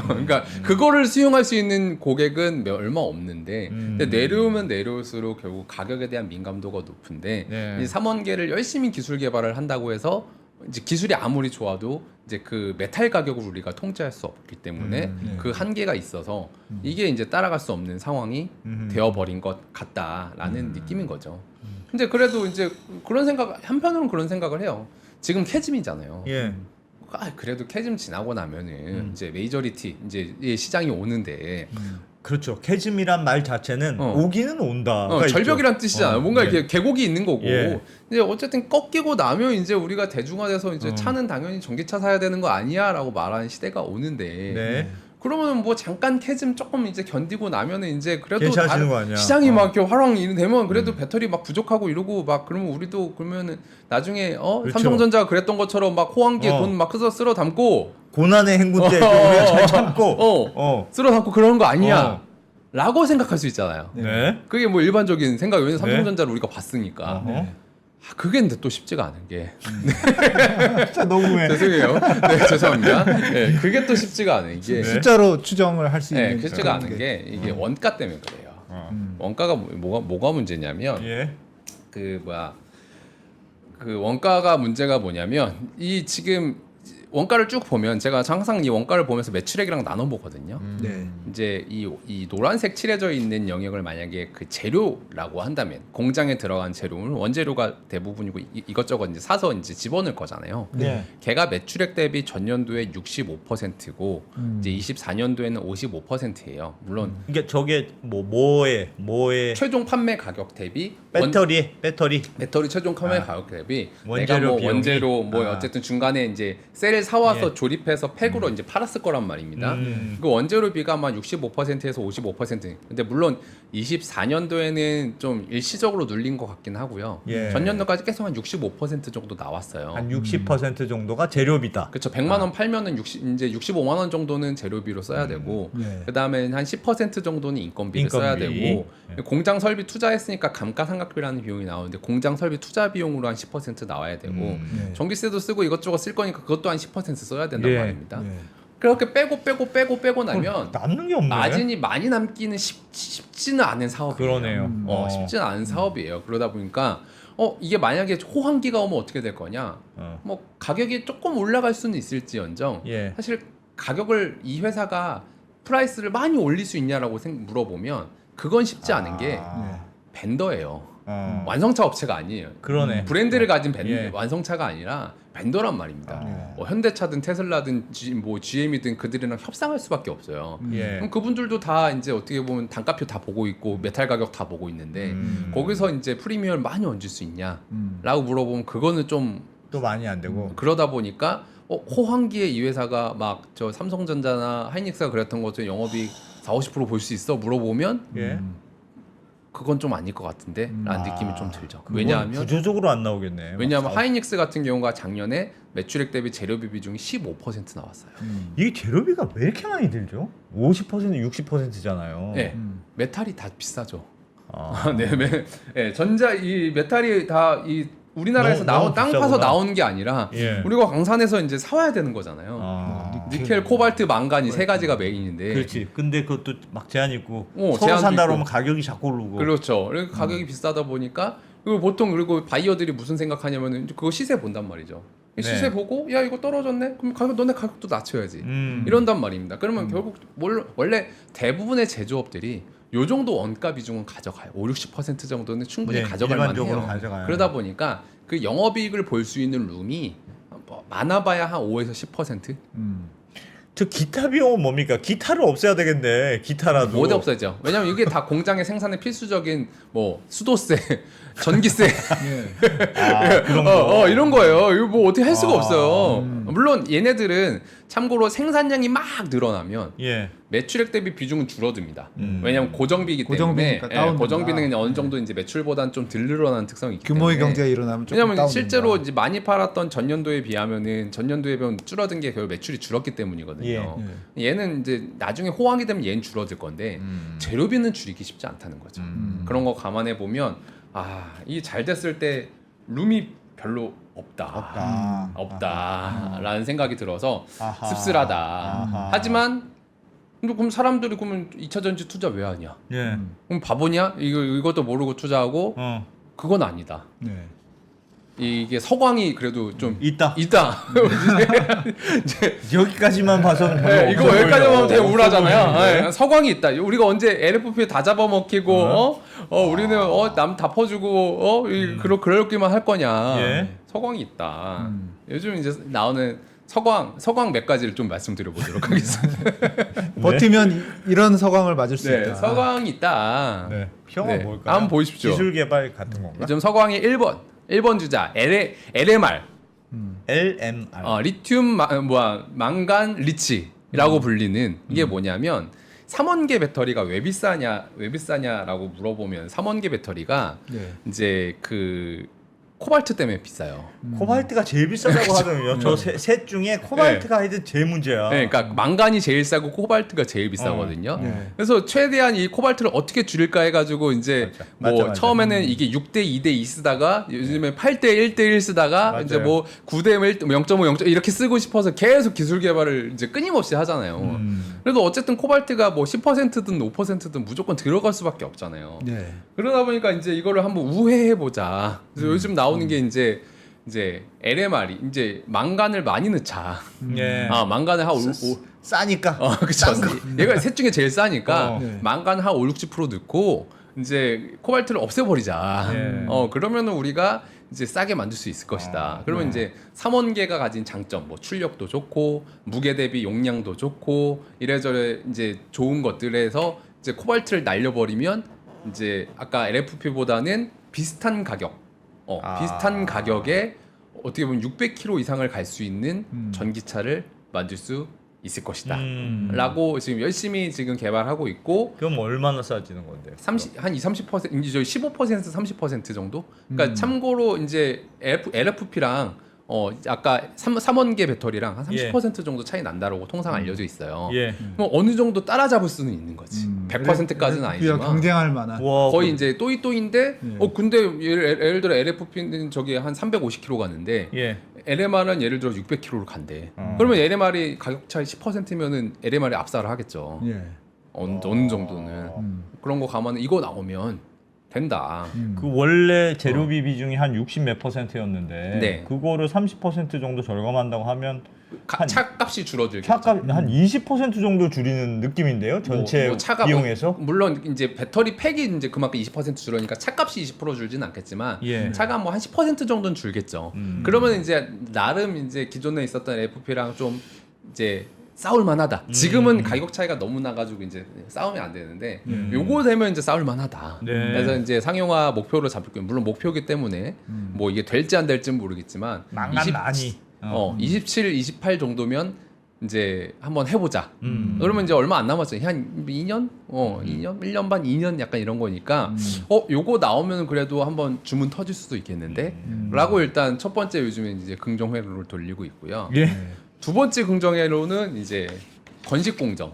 그러니까 그거를 수용할 수 있는 고객은 얼마 없는데 근데 내려오면 내려올수록 결국 가격에 대한 민감도가 높은데 네. 이 3원계를 열심히 기술 개발을 한다고 해서 이제 기술이 아무리 좋아도 이제 그 메탈 가격을 우리가 통제할 수 없기 때문에 그 한계가 있어서 이게 이제 따라갈 수 없는 상황이 되어버린 것 같다라는 느낌인 거죠. 근데 그래도 이제 그런 생각 한편으로는 그런 생각을 해요. 지금 캐즘이잖아요. 예. 그래도 캐즘 지나고 나면은 이제 메이저리티 이제 이 시장이 오는데 그렇죠. 캐즘이란 말 자체는 오기는 온다. 절벽이란 뜻이잖아요. 뭔가 네. 이렇게 계곡이 있는 거고. 예. 이제 어쨌든 꺾이고 나면 이제 우리가 대중화돼서 이제 차는 당연히 전기차 사야 되는 거 아니야라고 말하는 시대가 오는데. 네. 그러면 뭐 잠깐 캐즘 조금 이제 견디고 나면은 이제 그래도 괜찮아지는 거 아니야? 시장이 막 이렇게 화랑 되면 그래도 배터리 막 부족하고 이러고 막 그러면 우리도 그러면은 나중에 그렇죠. 삼성전자가 그랬던 것처럼 막 호황기에 돈 막 쓸어 담고 고난의 행군 때 우리가 잘 참고 쓸어 담고 그러는 거 아니야? 라고 생각할 수 있잖아요. 네. 그게 뭐 일반적인 생각이에요. 왜냐면 삼성전자를 우리가 봤으니까. 그게 근데 또 쉽지가 않은 게. 진짜 너무해. 죄송해요. 네, 죄송합니다. 네, 그게 또 쉽지가 않은 게. 숫자로 추정을 할 수 네, 있는 쉽지가 그런 않은 게 이게 원가 때문에 그래요. 원가가 뭐가 문제냐면 예. 그 원가가 문제가 뭐냐면 이 지금 원가를 쭉 보면 제가 항상 이 원가를 보면서 매출액이랑 나눠 보거든요. 네. 이제 이 노란색 칠해져 있는 영역을 만약에 그 재료라고 한다면 공장에 들어간 재료는 원재료가 대부분이고 이것저것 이제 사서 이제 집어넣을 거잖아요. 네. 걔가 매출액 대비 전년도에 65%고 이제 24년도에는 55%예요. 물론 이게 저게 뭐에 최종 판매 가격 대비 배터리 최종 판매 가격 대비 원재료 내가 뭐 비용이? 원재료 뭐 어쨌든 중간에 이제 셀을 사와서 예. 조립해서 팩으로 이제 팔았을 거란 말입니다. 그 원재료비가 아마 65%에서 55%. 근데 물론 24년도에는 좀 일시적으로 눌린 것 같긴 하고요. 예. 전년도까지 계속 한 65% 정도 나왔어요. 한 60% 정도가 재료비다. 그렇죠. 100만 원 팔면은 이제 65만 원 정도는 재료비로 써야 되고 네. 그다음에 한 10% 정도는 인건비를 써야 인건비. 되고 예. 공장 설비 투자했으니까 감가상각비라는 비용이 나오는데 공장 설비 투자 비용으로 한 10% 나와야 되고 네. 전기세도 쓰고 이것저것 쓸 거니까 그것도 한 10% 써야 된단 예. 말입니다. 네. 그렇게 빼고 나면 남는 게 없네. 마진이 많이 남기는 쉽지는 않은 사업이에요. 그러네요. 쉽지는 않은 사업이에요. 그러다 보니까 이게 만약에 호황기가 오면 어떻게 될 거냐? 뭐 가격이 조금 올라갈 수는 있을지언정 예. 사실 가격을 이 회사가 프라이스를 많이 올릴 수 있냐라고 물어보면 그건 쉽지 않은 게 벤더예요. 완성차 업체가 아니에요. 그러네. 브랜드를 가진 예. 완성차가 아니라 벤더란 말입니다. 현대차든 테슬라든 GM이든 그들이랑 협상할 수밖에 없어요. 예. 그럼 그분들도 다 이제 어떻게 보면 단가표 다 보고 있고 메탈 가격 다 보고 있는데 거기서 이제 프리미엄을 많이 얹을 수 있냐라고 물어보면 그거는 좀 또 많이 안 되고. 그러다 보니까 호황기에 이 회사가 막 저 삼성전자나 하이닉스가 그랬던 것처럼 영업이익 40-50% 볼 수 있어 물어보면 예. 그건 좀 아닐 것 같은데 라는 느낌이 좀 들죠. 그건 왜냐하면 구조적으로 안 나오겠네. 왜냐하면 하이닉스 같은 경우가 작년에 매출액 대비 재료비 비중이 15% 나왔어요. 이게 재료비가 왜 이렇게 많이 들죠? 50% 60%잖아요. 네, 메탈이 다 비싸죠. 아. 네, 전자 이 메탈이 다 이 우리나라에서 너무 땅 비싸구나. 파서 나오는 게 아니라 예. 우리가 강산에서 이제 사와야 되는 거잖아요. 아. 니켈, 코발트, 망간 이 세 가지가 메인인데. 그렇지. 근데 그것도 막 제한 있고 제한도 서로 산다 있고. 그러면 가격이 자꾸 오르고. 그렇죠. 그리고 가격이 비싸다 보니까 그리고 보통 그리고 바이어들이 무슨 생각하냐면은 그거 시세 본단 말이죠. 시세 네. 보고 야 이거 떨어졌네. 그럼 너네 가격도 낮춰야지. 이런단 말입니다. 그러면 결국 원래 대부분의 제조업들이 요 정도 원가 비중은 가져가요. 50-60% 정도는 충분히 네, 가져갈 일반적으로 만해요. 가져가요. 그러다 보니까 그 영업이익을 볼 수 있는 룸이 뭐 많아봐야 한 5에서 10%. 저 기타 비용은 뭡니까? 기타를 없애야 되겠네. 기타라도. 못 없어져. 왜냐면 이게 다 공장의 생산에 필수적인 뭐 수도세, 전기세 아, 그런 거. 이런 거예요. 이거 뭐 어떻게 할 수가 없어요. 물론 얘네들은 참고로 생산량이 막 늘어나면 예. 매출액 대비 비중은 줄어듭니다. 왜냐하면 고정비이기 때문에 고정비니까 다운된다. 고정비는 그냥 어느 정도 이제 매출보다는 좀 덜 늘어나는 특성이 있기 규모의 때문에. 경제가 일어나면 조금 왜냐하면 다운된다. 실제로 이제 많이 팔았던 전년도에 비하면은 전년도에 비하면 줄어든 게 결국 매출이 줄었기 때문이거든요. 얘는 이제 나중에 호황이 되면 얘는 줄어들 건데 재료비는 줄이기 쉽지 않다는 거죠. 그런 거 감안해 보면 이 잘 됐을 때 룸이 별로 없다라는 생각이 들어서 아하. 씁쓸하다. 아하. 하지만 근데 그럼 사람들이 그러면 2차 전지 투자 왜 하냐? 예. 그럼 바보냐? 이것도 모르고 투자하고 그건 아니다. 네. 이게 서광이 그래도 좀 있다. 이제 여기까지만 봐서는 별로 네, 이거 없어 여기까지 보면 되게 보여. 우울하잖아요. 없어 보이는데? 네, 서광이 있다. 우리가 언제 LFP 다 잡아먹히고 우리는 남 다 퍼주고 그렇게만 할 거냐? 예. 서광이 있다. 요즘 이제 나오는 서광 몇 가지를 좀 말씀드려보도록 하겠습니다. 버티면 이런 서광을 맞을 수 네, 있다. 서광이 있다. 네. 형은 네, 뭘까요? 한번 보십시오. 기술 개발 같은 건가? 요즘 서광이 1번 주자 LMR LMR. 리튬 망간 리치라고 불리는 이게 뭐냐면 3원계 배터리가 왜 비싸냐라고 물어보면 3원계 배터리가 네. 이제 그 코발트 때문에 비싸요. 코발트가 제일 비싸다고 하더군요. 저 셋 중에 코발트가 하여튼 제일 문제야. 네, 그러니까 망간이 제일 싸고 코발트가 제일 비싸거든요. 네. 그래서 최대한 이 코발트를 어떻게 줄일까 해가지고 이제 맞아. 처음에는 이게 6대 2대 2 쓰다가 요즘에 8대 1대 1 쓰다가 맞아요. 이제 9대 1, 0.5, 0.5 이렇게 쓰고 싶어서 계속 기술 개발을 이제 끊임없이 하잖아요. 그래도 어쨌든 코발트가 10%든 5%든 무조건 들어갈 수밖에 없잖아요. 네. 그러다 보니까 이제 이거를 한번 우회해 보자. 그래서 요즘 나오는 게 이제 LMR이 이제 망간을 많이 넣자. 예. 망간을 한 싸니까. 그쵸. 얘가 셋 중에 제일 싸니까 네. 망간 한 50-60% 넣고 이제 코발트를 없애버리자. 예. 그러면은 우리가 이제 싸게 만들 수 있을 것이다. 그러면 이제 3원계가 가진 장점, 출력도 좋고 무게 대비 용량도 좋고 이래저래 이제 좋은 것들에서 이제 코발트를 날려버리면 이제 아까 LFP보다는 비슷한 가격, 비슷한 가격에 어떻게 보면 600km 이상을 갈 수 있는 전기차를 만들 수 있을 것이다. 라고 지금 열심히 지금 개발하고 있고 그럼 얼마나 싸지는 건데요? 한 20-30% 이제 저희 15% 정도. 그러니까 참고로 이제 LFP랑 아까 3원계 배터리랑 한 30% 정도 차이 난다라고 통상 알려져 있어요. 예. 그럼 어느 정도 따라잡을 수는 있는 거지. 100%까지는 아니지만 경쟁할 만한. 와, 거의 이제 또이또인데 근데 예를 들어 LFP는 저기 한 350km 가는데 예. LMR은 예를 들어 600km를 간대. 그러면 LMR이 가격 차이 10%면은 LMR이 압살을 하겠죠. 예. 어느 정도는 그런 거 감안해 이거 나오면 된다. 그 원래 재료비 비중이 한 60 몇 %였는데 네. 그거를 30% 정도 절감한다고 하면 차값이 줄어들겠죠. 차값 한 20% 정도 줄이는 느낌인데요. 전체 차가 비용에서. 물론 이제 배터리 팩이 이제 그만큼 20% 줄으니까 차값이 20% 줄지는 않겠지만 예. 차가 뭐 한 10% 정도는 줄겠죠. 그러면 이제 나름 이제 기존에 있었던 LFP랑 좀 이제 싸울 만하다. 지금은 가격 차이가 너무 나가지고 이제 싸우면 안 되는데 요거 되면 이제 싸울 만하다. 네. 그래서 이제 상용화 목표를 잡을 거예요. 물론 목표기 때문에 뭐 이게 될지 안 될지는 모르겠지만 망간 많이. 27, 28 정도면 이제 한번 해보자. 그러면 이제 얼마 안 남았어요. 한 2년? 2년? 1년 반, 2년 약간 이런 거니까 요거 나오면 그래도 한번 주문 터질 수도 있겠는데? 라고 일단 첫 번째 요즘에 이제 긍정회로를 돌리고 있고요. 예. 두 번째 긍정회로는 이제 건식공정.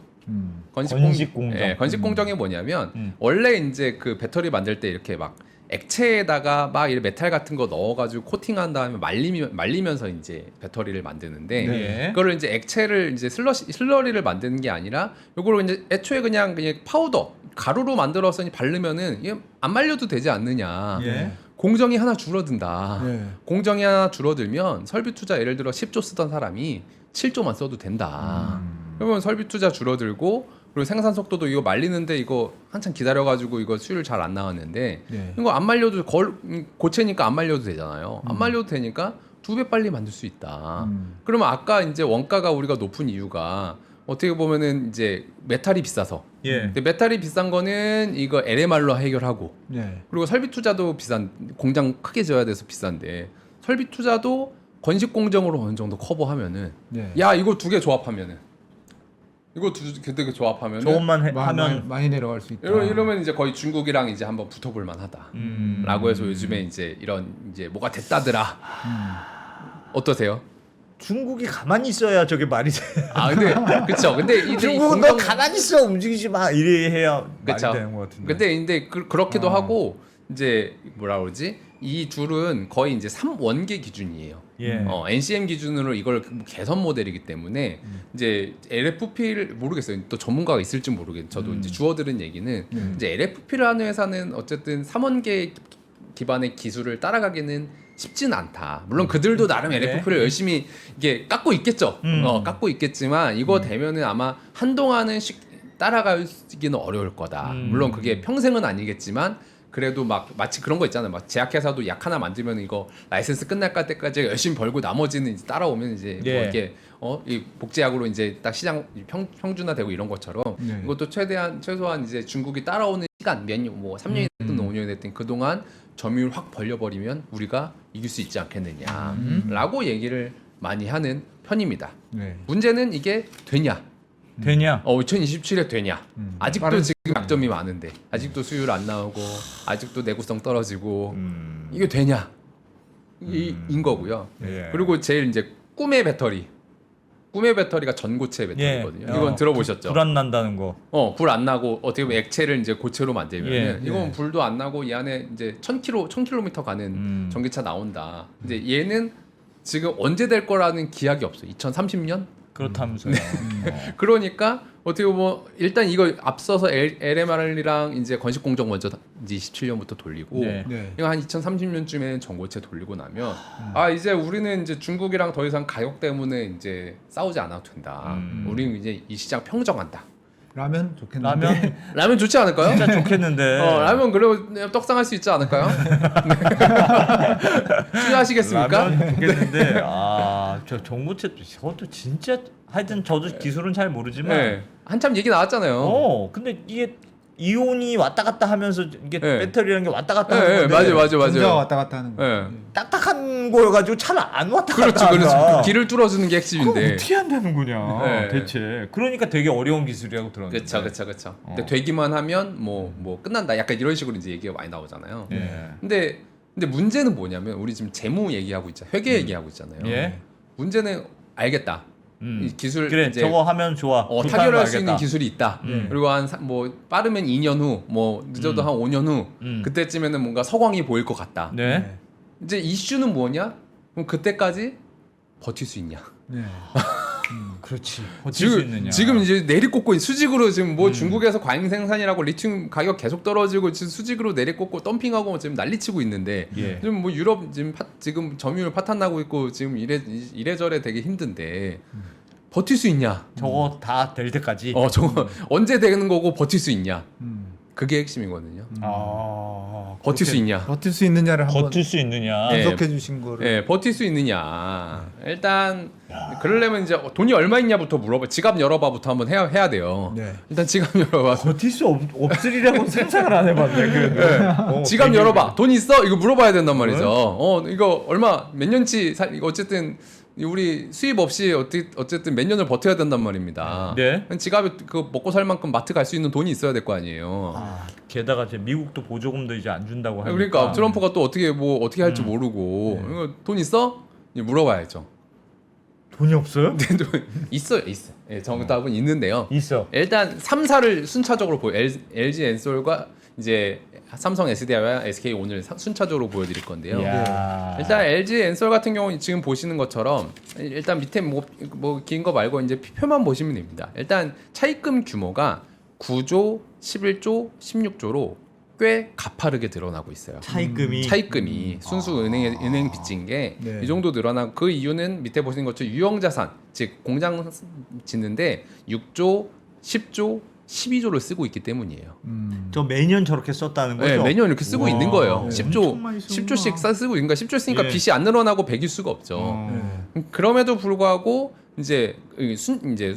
건식공정. 예, 건식공정이 뭐냐면 원래 이제 그 배터리 만들 때 이렇게 막 액체에다가 막 이런 메탈 같은 거 넣어가지고 코팅한 다음에 말리면서 이제 배터리를 만드는데 네. 그거를 이제 액체를 이제 슬러리를 만드는 게 아니라 요거를 이제 애초에 그냥 파우더 가루로 만들어서 바르면은 이게 안 말려도 되지 않느냐. 예. 공정이 하나 줄어든다. 네. 공정이 하나 줄어들면 설비 투자 예를 들어 10조 쓰던 사람이 7조만 써도 된다. 그러면 설비 투자 줄어들고 그리고 생산 속도도 이거 말리는데 이거 한참 기다려가지고 이거 수율 잘 안 나왔는데 네. 이거 안 말려도 고체니까 안 말려도 되잖아요. 안 말려도 되니까 2배 빨리 만들 수 있다. 그러면 아까 이제 원가가 우리가 높은 이유가 어떻게 보면은 이제 메탈이 비싸서. 예. 근데 메탈이 비싼 거는 이거 LMR로 해결하고 네. 그리고 설비 투자도 비싼 공장 크게 지어야 돼서 비싼데 설비 투자도 건식 공정으로 어느 정도 커버하면은 네. 야 이거 두 개 조합하면은 이거 두 개 조합하면은 조금만 하면 많이 내려갈 수 있다. 이러면 이제 거의 중국이랑 이제 한번 붙어볼 만하다. 라고 해서 요즘에 이제 이런 이제 뭐가 됐다더라. 어떠세요? 중국이 가만히 있어야 저게 말이 돼. 아 근데 그쵸. 근데 이 중국은 너 가만히 있어 움직이지 마 이래 해야 그쵸. 말이 되는 것 같은데. 근데 그렇기도 하고 이제 뭐라 그러지? 이 둘은 거의 이제 3원계 기준이에요. 예. NCM 기준으로 이걸 개선 모델이기 때문에 이제 LFP를 모르겠어요. 또 전문가가 있을지 모르겠어요. 저도 이제 주워들은 얘기는 이제 LFP를 하는 회사는 어쨌든 3원계 기반의 기술을 따라가기는 쉽지는 않다. 물론 그들도 나름 LFP를 열심히 이게 깎고 있겠죠. 깎고 있겠지만 이거 되면은 아마 한동안은 따라가기는 어려울 거다. 물론 그게 평생은 아니겠지만 그래도 막 마치 그런 거 있잖아요. 막 제약회사도 약 하나 만들면 이거 라이센스 끝날 때까지 열심히 벌고 나머지는 이제 따라오면 이제 뭐 예. 이렇게 이 복제약으로 이제 딱 시장 평준화되고 이런 것처럼 네. 이것도 최소한 이제 중국이 따라오는 시간 몇 년, 뭐 3년이 됐든 5년이 됐든 그 동안 점유율 확 벌려버리면 우리가 이길 수 있지 않겠느냐라고 얘기를 많이 하는 편입니다. 네. 문제는 이게 되냐? 되냐? 2027에 되냐? 아직도 빠른 지금 약점이 많은데 아직도 수율 안 나오고 아직도 내구성 떨어지고 음. 이게 되냐? 인 거고요. 예. 그리고 제일 이제 꿈의 배터리가 전고체 배터리거든요. 예. 이건 들어보셨죠? 불 안 난다는 거. 불 안 나고 어떻게 보면 액체를 이제 고체로 만들면 예. 이건 불도 안 나고 이 안에 이제 1000km 가는 전기차 나온다. 이제 얘는 지금 언제 될 거라는 기약이 없어. 2030년? 그렇다면서요. 그러니까 어떻게 보면 일단 이거 앞서서 LMR이랑 이제 건식 공정 먼저 이제 27년부터 돌리고 네. 네. 이거 한 2030년쯤에 전고체 돌리고 나면 아 이제 우리는 이제 중국이랑 더 이상 가격 때문에 이제 싸우지 않아도 된다. 우리는 이제 이 시장 평정한다. 라면 좋겠는데. 라면 좋지 않을까요? 진짜 좋겠는데. 라면 그래도 떡상할 수 있지 않을까요? 투자하시겠습니까? 라면 좋겠는데 저 정보체 저것도 진짜 하여튼 저도 기술은 잘 모르지만 네. 한참 얘기 나왔잖아요. 근데 이게 이온이 왔다 갔다 하면서 이게 네. 배터리라는 게 왔다 갔다 네, 하는 건데 맞아요. 전자가 왔다 갔다 하는 거. 네. 딱딱한 거여가지고 잘 안 왔다 그렇지, 갔다 그렇지. 한다. 그 길을 뚫어주는 게 그걸 핵심인데. 어떻게 한다는 거냐 네. 대체. 그러니까 되게 어려운 기술이라고 들었는데. 그렇죠. 근데 되기만 하면 뭐 끝난다. 약간 이런 식으로 이제 얘기가 많이 나오잖아요. 예. 근데 문제는 뭐냐면 우리 지금 재무 얘기하고 있잖아요. 회계 얘기하고 있잖아요. 예. 문제는 알겠다. 이 기술 그래 이제 저거 하면 좋아. 좋다는 타결할 거 수 있는 알겠다. 기술이 있다. 그리고 뭐 빠르면 2년 후, 뭐 늦어도 한 5년 후 그때쯤에는 뭔가 서광이 보일 것 같다. 네. 이제 이슈는 뭐냐? 그럼 그때까지 버틸 수 있냐? 네. 그렇지. 버틸 수 있느냐. 지금 이제 내리꽂고 수직으로 지금 뭐 중국에서 과잉 생산이라고 리튬 가격 계속 떨어지고 지금 수직으로 내리꽂고 덤핑하고 지금 난리치고 있는데 예. 지금 뭐 유럽 지금 점유율 파탄 나고 있고 지금 이래저래 되게 힘든데 버틸 수 있냐? 저거 다 될 때까지. 저거 언제 되는 거고 버틸 수 있냐? 음. 그게 핵심이거든요. 그렇게 버틸 수 있냐? 버틸 수 있느냐를 한번 버틸 수 있느냐. 네. 분석해 주신 거를. 예, 버틸 수 있느냐. 일단 그러려면 이제 돈이 얼마 있냐부터 물어봐. 지갑 열어봐부터 한번 해야 돼요. 네. 일단 지갑 열어봐. 버틸 수 없으리라고 상상을 안 해봤네. 그래도. 지갑 열어봐. 돈 있어? 이거 물어봐야 된단 말이죠. 이거 얼마 몇 년치 이거 어쨌든 우리 수입 없이 어쨌든 몇 년을 버텨야 된단 말입니다. 네. 지갑에 그 먹고 살 만큼 마트 갈 수 있는 돈이 있어야 될 거 아니에요. 게다가 이제 미국도 보조금도 이제 안 준다고 하니까. 그러니까 트럼프가 또 어떻게 할지 모르고 이거 돈 있어? 이거 물어봐야죠. 돈이 없어요? 있어요. 예, 정답은 있는데요. 있어. 일단 3사를 순차적으로 LG 엔솔과 이제 삼성 SDI와 SK 오늘 순차적으로 보여드릴 건데요. 이야. 일단 LG 엔솔 같은 경우는 지금 보시는 것처럼 일단 밑에 뭐 긴 거 말고 이제 표만 보시면 됩니다. 일단 차입금 규모가 9조, 11조, 16조로 꽤 가파르게 늘어나고 있어요. 차입금이 순수 은행 빚진 게 이 네. 정도 늘어나고 그 이유는 밑에 보시는 것처럼 유형자산 즉 공장 짓는데 6조, 10조, 12조를 쓰고 있기 때문이에요. 저 매년 저렇게 썼다는 거죠? 네, 매년 이렇게 쓰고 우와. 있는 거예요. 엄청 10조, 많이 쓰는구나. 10조씩 쓰고 있으니까 10조 쓰니까 예. 빚이 안 늘어나고 100일 수가 없죠. 그럼에도 불구하고 이제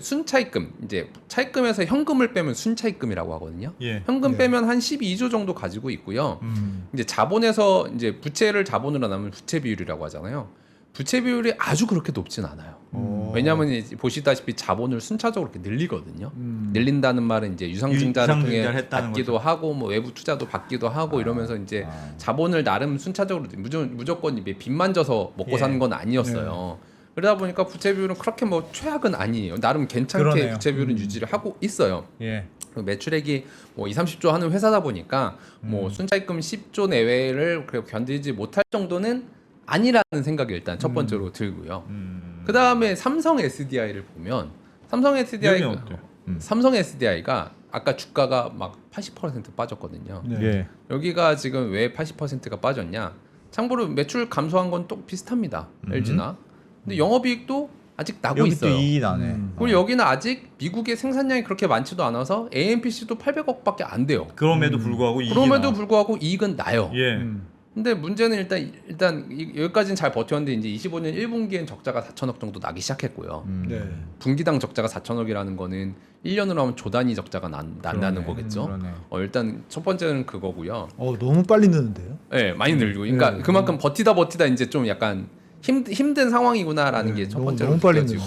순차입금, 이제 차입금에서 현금을 빼면 순차입금이라고 하거든요. 예. 현금 네. 빼면 한 12조 정도 가지고 있고요. 이제 자본에서 이제 부채를 자본으로 나누면 부채 비율이라고 하잖아요. 부채 비율이 아주 그렇게 높진 않아요. 왜냐하면 이제 보시다시피 자본을 순차적으로 이렇게 늘리거든요. 늘린다는 말은 이제 유상증자를 통해 유상증자를 했다는 받기도 거죠. 하고 뭐 외부 투자도 받기도 하고 이러면서 이제 자본을 나름 순차적으로 무조건 빚만 져서 먹고 예. 사는 건 아니었어요. 그러다 보니까 부채 비율은 그렇게 뭐 최악은 아니에요. 나름 괜찮게 그러네요. 부채 비율은 유지를 하고 있어요. 예. 그리고 매출액이 뭐 30조 하는 회사다 보니까 뭐 순차입금 10조 내외를 그래 견디지 못할 정도는 아니라는 생각이 일단 첫 번째로 들고요. 그 다음에 삼성 SDI를 보면 삼성 SDI 여기는 어때요? 삼성 SDI가 아까 주가가 막 80% 빠졌거든요. 네. 예. 여기가 지금 왜 80%가 빠졌냐? 참고로 매출 감소한 건 또 비슷합니다. LG나. 근데 영업이익도 아직 나고 여기 있어요. 또 이익이 나네. 그리고 여기는 아직 미국의 생산량이 그렇게 많지도 않아서 AMPC도 800억밖에 안 돼요. 그럼에도 불구하고 이익이 그럼에도 나. 불구하고 이익은 나요. 예. 근데 문제는 일단 여기까지는 잘 버텼는데 이제 25년 1분기엔 적자가 4천억 정도 나기 시작했고요. 네. 분기당 적자가 4천억이라는 거는 1년으로 하면 조 단위 적자가 난다는 거겠죠. 그러네. 일단 첫 번째는 그거고요. 너무 빨리 느는데요. 네, 많이 늘고. 그러니까 그만큼 버티다 이제 좀 약간 힘든 상황이구나라는 게 첫 번째로 너무 빨리 느껴지고.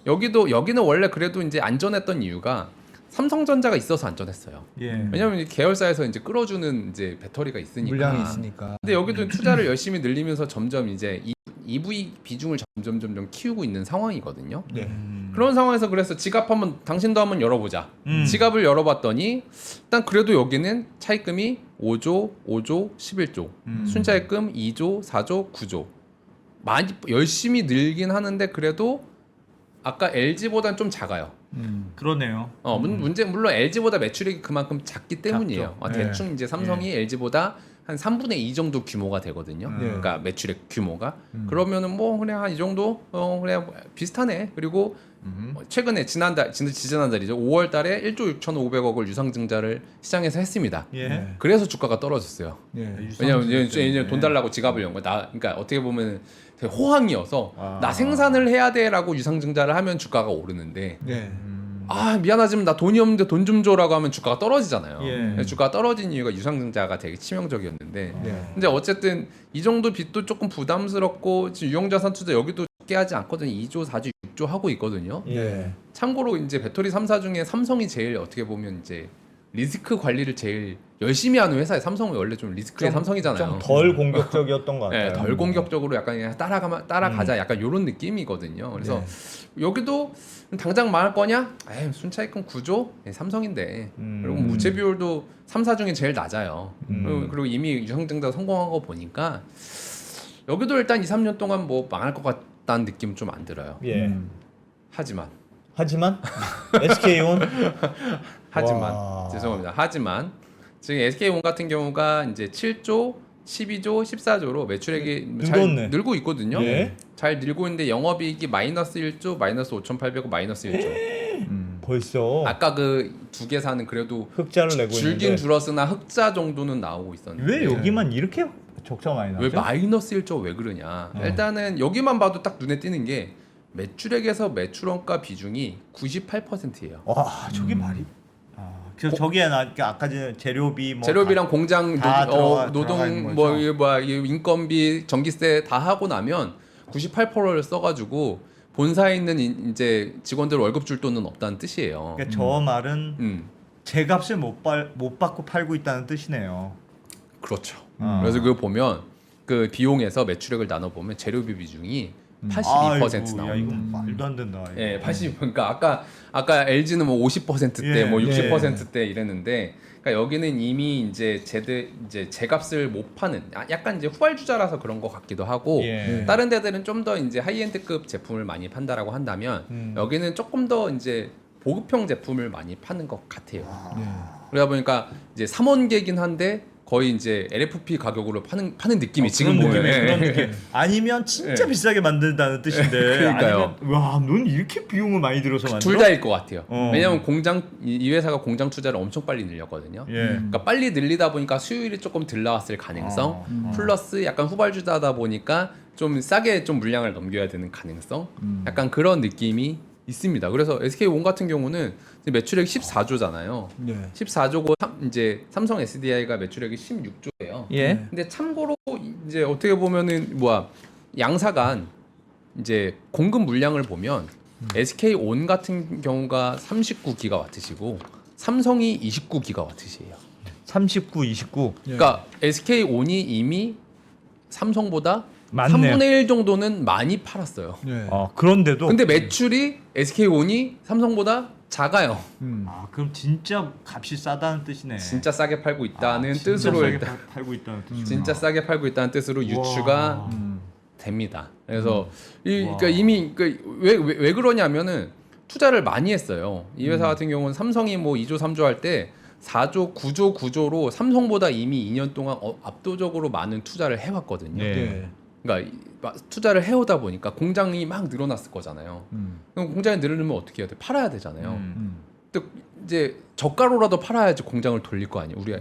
느는데. 여기는 원래 그래도 이제 안전했던 이유가 삼성전자가 있어서 안전했어요. 예. 왜냐하면 계열사에서 이제 끌어주는 이제 배터리가 있으니까. 물량이 있으니까. 근데 여기도 투자를 열심히 늘리면서 점점 이제 EV 비중을 점점 키우고 있는 상황이거든요. 네. 그런 상황에서 그래서 지갑 당신도 한번 열어보자. 지갑을 열어봤더니 일단 그래도 여기는 차입금이 5조, 11조, 순차입금 2조, 4조, 9조. 많이 열심히 늘긴 하는데 그래도 아까 LG보다는 좀 작아요. 그러네요. 물론 LG보다 매출액이 그만큼 작기 때문이에요. 작죠. 대충 이제 삼성이 LG보다 한 3분의 2 정도 규모가 되거든요. 그러니까 매출액 규모가. 그러면은 뭐 그냥 한 이 정도 그냥 비슷하네. 그리고 최근에 지난달이죠. 5월 달에 1조 6,500억을 유상증자를 시장에서 했습니다. 예. 그래서 주가가 떨어졌어요. 예. 왜냐면 이제 돈 달라고 지갑을 연 거야. 그러니까 어떻게 보면 되게 호황이어서 나 생산을 해야 돼라고 유상증자를 하면 주가가 오르는데 네. 미안하지만 나 돈이 없는데 돈 좀 줘라고 하면 주가가 떨어지잖아요. 예. 그래서 주가가 떨어진 이유가 유상증자가 되게 치명적이었는데 네. 근데 어쨌든 이 정도 빚도 조금 부담스럽고 지금 유형자산 투자 여기도 적게 하지 않거든요. 2조, 4조, 6조 하고 있거든요. 예. 참고로 이제 배터리 3사 중에 삼성이 제일 어떻게 보면 이제 리스크 관리를 제일 열심히 하는 회사에 삼성은 원래 좀 리스크의 삼성이잖아요. 좀 덜 공격적이었던 것 같아요. 네, 덜 공격적으로 약간 그냥 따라가자 약간 이런 느낌이거든요. 그래서 여기도 당장 망할 거냐? 에이, 순차익금 9조? 네, 삼성인데. 그리고 무채 비율도 3사 중에 제일 낮아요. 그리고 이미 유상증자 성공한 거 보니까 여기도 일단 2, 3년 동안 뭐 망할 것 같다는 느낌 좀 안 들어요. 예. 하지만 SK온 죄송합니다. 하지만 지금 SK온 같은 경우가 이제 7조, 12조, 14조로 매출액이 잘 늘었네. 늘고 있거든요. 예. 잘 늘고 있는데 영업이익이 마이너스 1조, 마이너스 5,800억, 마이너스 1조. 벌써 아까 그 두 개사는 그래도 흑자를 내고 줄긴 있는데 줄었으나 흑자 정도는 나오고 있었는데 왜 여기만 이렇게 적자 많이 나죠? 왜 마이너스 1조 왜 그러냐? 일단은 여기만 봐도 딱 눈에 띄는 게 매출액에서 매출원가 비중이 98%예요. 와 저게 말이 그래서 저기에 아까 전에 재료비 뭐 재료비랑 공장 다 들어가 있는 노동 거죠? 인건비 전기세 다 하고 나면 98%를 써가지고 본사에 있는 이제 직원들 월급 줄 돈은 없다는 뜻이에요. 그러니까 저 말은 제 값을 못 받고 팔고 있다는 뜻이네요. 그렇죠. 그래서 그거 보면 그 비용에서 매출액을 나눠 보면 재료비 비중이 82% 나옵니다. 야 이거 말도 안 된다. 이거. 예, 80. 그러니까 아까 LG는 뭐 50%대, 예, 뭐 60%대 이랬는데, 그러니까 여기는 이미 이제 제값을 못 파는, 약간 이제 후발주자라서 그런 것 같기도 하고, 예. 다른 데들은 좀 더 이제 하이엔드급 제품을 많이 판다라고 한다면, 여기는 조금 더 이제 보급형 제품을 많이 파는 것 같아요. 그러다 보니까 이제 3원계긴 한데. 거의 이제 LFP 가격으로 파는 느낌이 지금 그런 보면 느낌이, 그런 느낌. 아니면 진짜 비싸게 만든다는 뜻인데. 그러니까요. 넌 이렇게 비용을 많이 들어서 만들어? 둘 다일 것 같아요. 어. 왜냐하면 이 회사가 공장 투자를 엄청 빨리 늘렸거든요. 예. 그러니까 빨리 늘리다 보니까 수율이 조금 덜 나왔을 가능성, 플러스 약간 후발주자다 보니까 좀 싸게 좀 물량을 넘겨야 되는 가능성, 약간 그런 느낌이 있습니다. 그래서 SK온 같은 경우는 매출액 14조잖아요. 네. 14조고 이제 삼성 SDI가 매출액이 16조예요. 예. 근데 참고로 이제 어떻게 보면은 양사간 이제 공급 물량을 보면 SK 온 같은 경우가 39기가와트시고 삼성이 29기가와트시예요. 39, 29. 그러니까 SK 온이 이미 삼성보다 많네요. 3분의 1 정도는 많이 팔았어요. 예. 그런데도. 근데 매출이 SK 온이 삼성보다 작아요. 그럼 진짜 값이 싸다는 뜻이네. 진짜 싸게 팔고 있다는 진짜 뜻으로 싸게 일단 팔고 있다는 뜻이구나. 진짜 싸게 팔고 있다는 뜻으로 유추가 됩니다. 그래서 와. 그러니까 이미 왜 그러냐면은 투자를 많이 했어요. 이 회사 같은 경우는 삼성이 뭐 2조 3조 할 때 4조 9조 9조로 삼성보다 이미 2년 동안 압도적으로 많은 투자를 해왔거든요. 네. 그러니까 투자를 해오다 보니까 공장이 막 늘어났을 거잖아요. 그럼 공장이 늘으려면 어떻게 해야 돼? 팔아야 되잖아요. 또 이제 저가로라도 팔아야지 공장을 돌릴 거 아니에요. 우리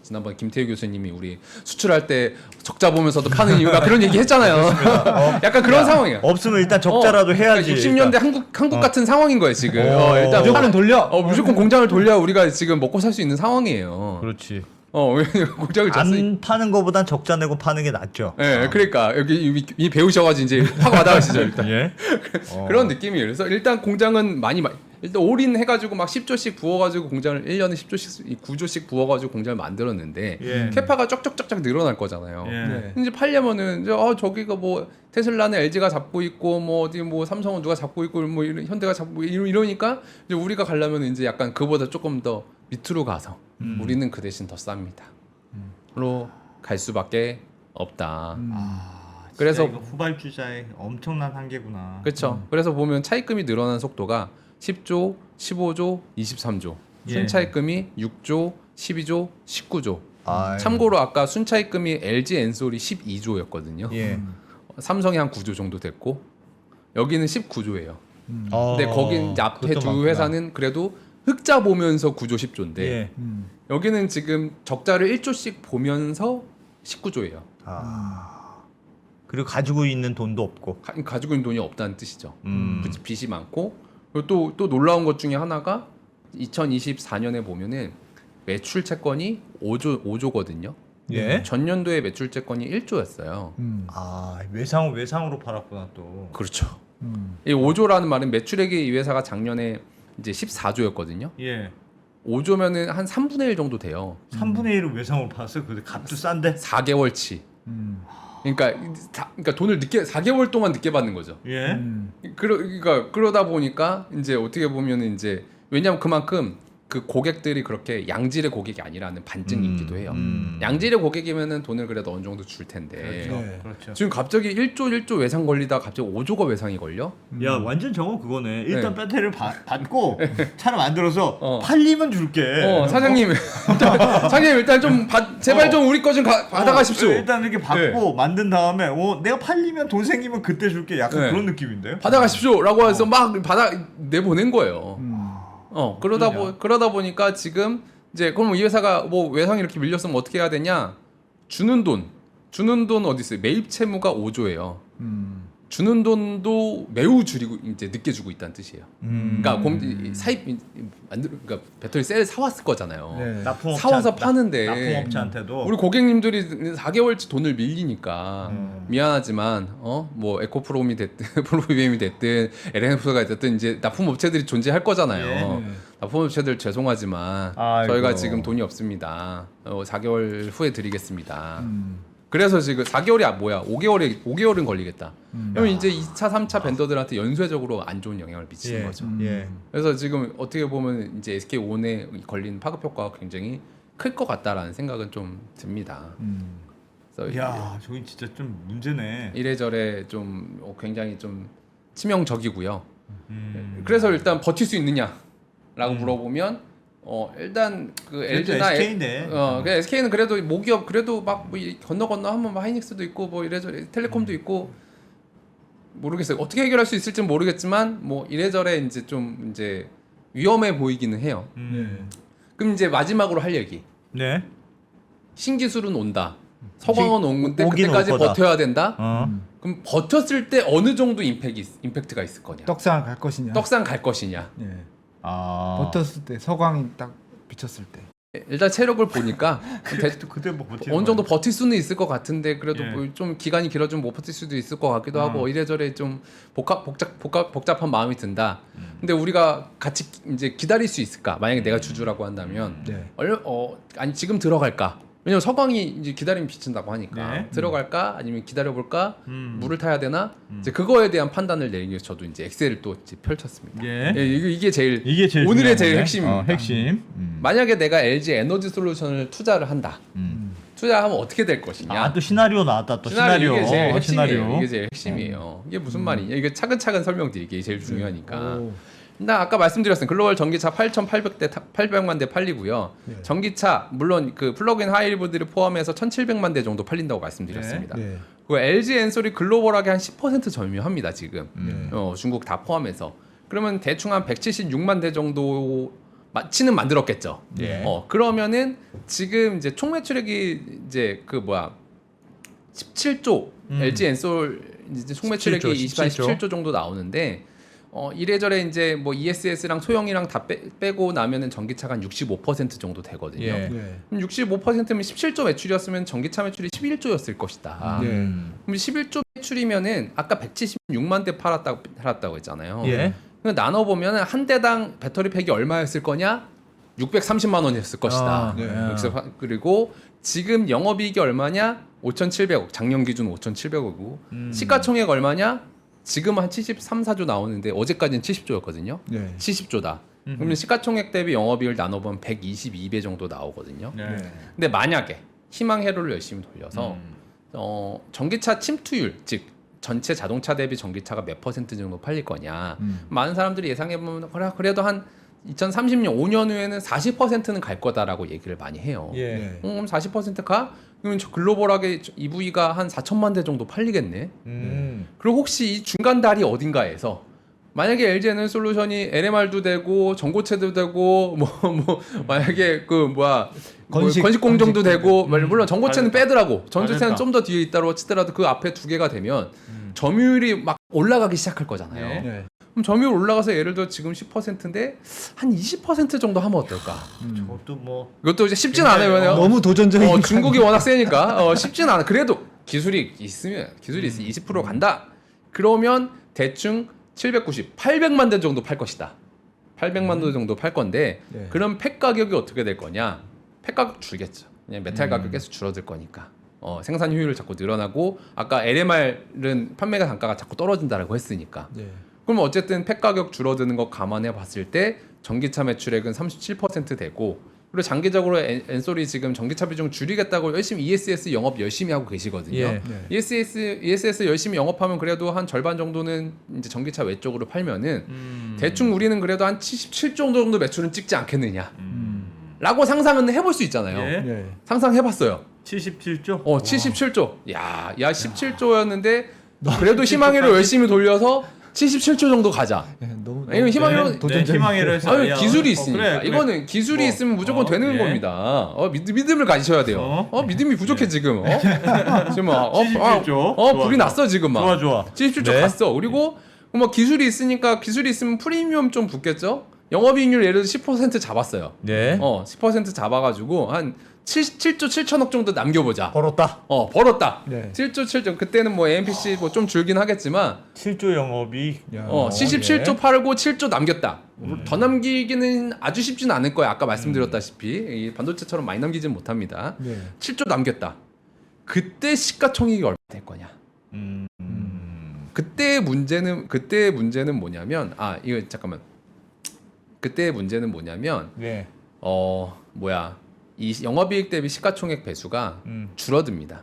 지난번 김태우 교수님이 우리 수출할 때 적자 보면서도 파는 이유가 그런 얘기 했잖아요. 약간 그런 상황이에요. 없으면 일단 적자라도 해야지. 그러니까 60년대 한국 같은 상황인 거예요 지금. 일단 무조건 돌려. 무조건 공장을 돌려야 우리가 지금 먹고 살 수 있는 상황이에요. 그렇지. 왜냐면 공장을 안 파는 거보단 적자 내고 파는 게 낫죠. 네, 그러니까 여기 이 배우셔가지고 이제 확 와닿으시죠 일단. 예. 그런 느낌이에요. 그래서 일단 공장은 일단 올인해가지고 막 10조씩 부어가지고 공장을 1년에 10조씩 9조씩 부어가지고 공장을 만들었는데 예. 캐파가 쩍쩍쩍쩍 늘어날 거잖아요. 예. 네. 이제 팔려면은 이제 저기가 뭐 테슬라는 LG가 잡고 있고 뭐 어디 뭐 삼성은 누가 잡고 있고 뭐 현대가 잡고 이러니까 이제 우리가 가려면 이제 약간 그보다 조금 더 밑으로 가서 우리는 그 대신 더 쌉니다. 로 갈 수밖에 없다. 그래서 그래서 이거 후발주자의 엄청난 한계구나. 그렇죠. 그래서 보면 차입금이 늘어난 속도가 10조, 15조, 23조. 예. 순차입금이 6조, 12조, 19조. 아이. 참고로 아까 순차입금이 LG 엔솔이 12조였거든요. 예. 삼성이 한 9조 정도 됐고 여기는 19조예요. 근데 거긴 이제 앞에 그것도 두 많구나. 회사는 그래도 흑자 보면서 9조 10조인데 예. 여기는 지금 적자를 1조씩 보면서 19조예요. 그리고 가지고 있는 돈도 없고. 가지고 있는 돈이 없다는 뜻이죠. 빚이 많고 그리고 또 놀라운 것 중에 하나가 2024년에 보면은 매출 채권이 5조거든요. 예. 전년도에 매출 채권이 1조였어요. 외상으로 팔았구나 또. 그렇죠. 이 5조라는 말은 매출액이 이 회사가 작년에 이제 14조였거든요. 예. 5조면은 한 3분의 1 정도 돼요. 3분의 1을 외상으로 팔았어요. 근데 값도 싼데. 4개월치. 그러니까 돈을 4개월 동안 늦게 받는 거죠. 예. 그러니까 그러다 보니까 이제 어떻게 보면은 이제 왜냐면 그만큼 그 고객들이 그렇게 양질의 고객이 아니라는 반증이기도 해요. 양질의 고객이면은 돈을 그래도 어느 정도 줄 텐데 그렇죠. 네. 그렇죠. 지금 갑자기 1조 외상 걸리다 갑자기 5조가 외상이 걸려? 야 완전 정어 그거네. 일단 네. 배터리를 받고 차를 만들어서 어. 팔리면 줄게. 사장님 사장님 일단 좀 제발 좀 우리 거 좀 받아가십시오. 일단 이렇게 받고 만든 다음에 내가 팔리면 돈 생기면 그때 줄게. 약간 네. 그런 느낌인데요. 받아가십시오라고 해서 막 내보낸 거예요. 그러다 그러냐. 보니까 지금 이제 그럼 이 회사가 뭐 외상이 이렇게 밀렸으면 어떻게 해야 되냐? 주는 돈 어디 있어요? 매입 채무가 5조예요. 주는 돈도 매우 줄이고 이제 늦게 주고 있다는 뜻이에요. 그러니까 그러니까 배터리 셀 사왔을 거잖아요. 네. 사와서 파는데 납품업체한테도 우리 고객님들이 4개월치 돈을 밀리니까 미안하지만 뭐 에코프롬이 됐든 프로비엠이 됐든 LNF가 됐든 이제 납품업체들이 존재할 거잖아요. 네. 납품업체들 죄송하지만 아이고. 저희가 지금 돈이 없습니다. 4개월 후에 드리겠습니다. 그래서 지금 4개월이 뭐야? 5개월은 걸리겠다. 그러면 이제 2차, 3차 벤더들한테 연쇄적으로 안 좋은 영향을 미치는 거죠. 예. 그래서 지금 어떻게 보면 이제 SK온에 걸린 파급 효과가 굉장히 클 것 같다라는 생각은 좀 듭니다. 그래서 야, 저기 진짜 좀 문제네. 이래저래 좀 굉장히 좀 치명적이고요. 그래서 일단 버틸 수 있느냐라고 물어보면 일단 그 LG나 SK인데. 그 SK는 그래도 모기업 그래도 막뭐 건너 하면 뭐 하이닉스도 있고 뭐 이래저래 텔레콤도 있고 모르겠어요. 어떻게 해결할 수 있을지는 모르겠지만 뭐 이래저래 이제 좀 이제 위험해 보이기는 해요. 그럼 이제 마지막으로 할 얘기. 네. 신기술은 온다. 서광은 오는데 오긴 그때까지 올 거다. 버텨야 된다. 어. 그럼 버텼을 때 어느 정도 임팩트가 있을 거냐? 떡상 갈 것이냐. 떡상 갈 것이냐? 예. 아. 버텼을 때 서광이 딱 비쳤을 때. 일단 체력을 보니까 그때 뭐 버티는 어느 정도 거 버틸 수는 있을 것 같은데 그래도 예. 뭐 좀 기간이 길어지면 못 버틸 수도 있을 것 같기도 하고 이래저래 좀 복잡한 마음이 든다. 근데 우리가 같이 이제 기다릴 수 있을까? 만약에 내가 주주라고 한다면 네. 아니 지금 들어갈까? 왜냐면 서광이 이제 기다리면 비친다고 하니까 네. 들어갈까? 아니면 기다려볼까? 물을 타야 되나? 이제 그거에 대한 판단을 내리기 위해서 저도 이제 엑셀을 또 이제 펼쳤습니다. 예. 이게 제일 이게 제일 오늘의 중요한 제일 거네. 핵심입니다. 핵심. 만약에 내가 LG 에너지 솔루션을 투자를 한다. 투자하면 어떻게 될 것이냐? 또 시나리오 나왔다. 또 시나리오. 이게 제일 핵심이에요. 시나리오. 이게 제일 핵심이에요. 이게 무슨 말이냐? 이게 차근차근 설명드리기 제일 중요하니까. 오. 나 아까 말씀드렸어요. 글로벌 전기차 8,800만 대 팔리고요. 전기차 물론 그 플러그인 하이브리드를 포함해서 1,700만 대 정도 팔린다고 말씀드렸습니다. 네. 그 LG 엔솔이 글로벌하게 한 10% 점유합니다 지금. 네. 중국 다 포함해서. 그러면 대충 한 176만 대 정도 치는 만들었겠죠. 예. 그러면은 지금 이제 총 매출액이 이제 그 뭐야 17조 LG 엔솔 이제 총 매출액이 17조 정도 나오는데 이래저래 이제 뭐 ESS랑 소형이랑 다 빼고 나면은 전기차가 한 65% 정도 되거든요. 예. 네. 그럼 65%면 17조 매출이었으면 전기차 매출이 11조였을 것이다. 네. 그럼 11조 매출이면은 아까 176만 대 팔았다고 했잖아요. 예. 나눠 보면은 한 대당 배터리 팩이 얼마였을 거냐? 630만 원이었을 것이다. 네. 그리고 지금 영업이익이 얼마냐? 5,700억. 작년 기준 5,700억이고 시가총액 얼마냐? 지금 한 73, 4조 나오는데 어제까지는 70조였거든요. 네. 70조다. 그러면 시가총액 대비 영업이익을 나눠보면 122배 정도 나오거든요. 네. 근데 만약에 희망 회로를 열심히 돌려서 전기차 침투율 즉 전체 자동차 대비 전기차가 몇 퍼센트 정도 팔릴 거냐 많은 사람들이 예상해보면 그래도 한 2030년 5년 후에는 40%는 갈 거다라고 얘기를 많이 해요. 예. 네. 그럼 40% 가? 그러면 글로벌하게 EV가 한 4천만 대 정도 팔리겠네. 그리고 혹시 이 중간 다리 어딘가에서 만약에 LG 에너지 솔루션이 LMR도 되고 전고체도 되고 뭐 만약에 그 뭐야 건식 공정도 되고 물론 전고체는 빼더라고. 전고체는 좀 더 뒤에 있다고 치더라도 그 앞에 두 개가 되면 점유율이 막 올라가기 시작할 거잖아요. 네. 네. 그럼 점유율 올라가서 예를 들어 지금 10%인데 한 20% 정도 하면 어떨까? 저도 뭐 이것도 이제 쉽진 않아요. 왜냐면 너무 도전적인 중국이 워낙 세니까 쉽진 않아. 그래도 기술이 있으면 20% 간다. 그러면 대충 800만 대 정도 팔 것이다. 800만 대 정도 팔 건데 네. 그럼 팩 가격이 어떻게 될 거냐? 팩 가격 줄겠죠. 그냥 메탈 가격 계속 줄어들 거니까. 생산 효율을 자꾸 늘어나고 아까 LMR은 판매가 단가가 자꾸 떨어진다라고 했으니까. 네. 그럼 어쨌든 팩 가격 줄어드는 거 감안해 봤을 때 전기차 매출액은 37% 되고 그리고 장기적으로 엔솔이 지금 전기차 비중 줄이겠다고 열심히 ESS 영업 열심히 하고 계시거든요. 예. 네. ESS 열심히 영업하면 그래도 한 절반 정도는 이제 전기차 외쪽으로 팔면은 대충 우리는 그래도 한 77조 정도 매출은 찍지 않겠느냐. 라고 상상은 해볼 수 있잖아요. 예. 네. 상상해봤어요. 77조? 77조. 야 17조였는데 그래도 희망회로 열심히 돌려서 77조 정도 가자. 네, 너무 이건 희망회로 도전적인 희망회로 해서 아니, 기술이 있으니까 그래. 이거는 기술이 뭐, 있으면 무조건 되는 예. 겁니다. 믿음을 가지셔야 돼요. 믿음이 부족해 지금. 지금 막 77조. 좋아, 불이 났어 지금 막. 좋아. 77조 네. 갔어. 그리고 뭐 기술이 있으니까 기술이 있으면 프리미엄 좀 붙겠죠. 영업이익률 예를 들어 10% 잡았어요. 네. 10% 잡아가지고 한 7조 7천억 정도 남겨보자. 벌었다. 벌었다. 네. 7조 7조 그때는 뭐 AMPC 뭐 좀 줄긴 하겠지만 7조 영업이 야. 77조 예. 팔고 7조 남겼다. 더 남기기는 아주 쉽지는 않을 거야. 아까 말씀드렸다시피 이 반도체처럼 많이 남기지는 못합니다. 네. 7조 남겼다. 그때 시가총액이 얼마 될 거냐? 그때의 문제는 뭐냐면 이거 잠깐만. 그때의 문제는 뭐냐면 네. 이 영업이익 대비 시가총액 배수가 줄어듭니다.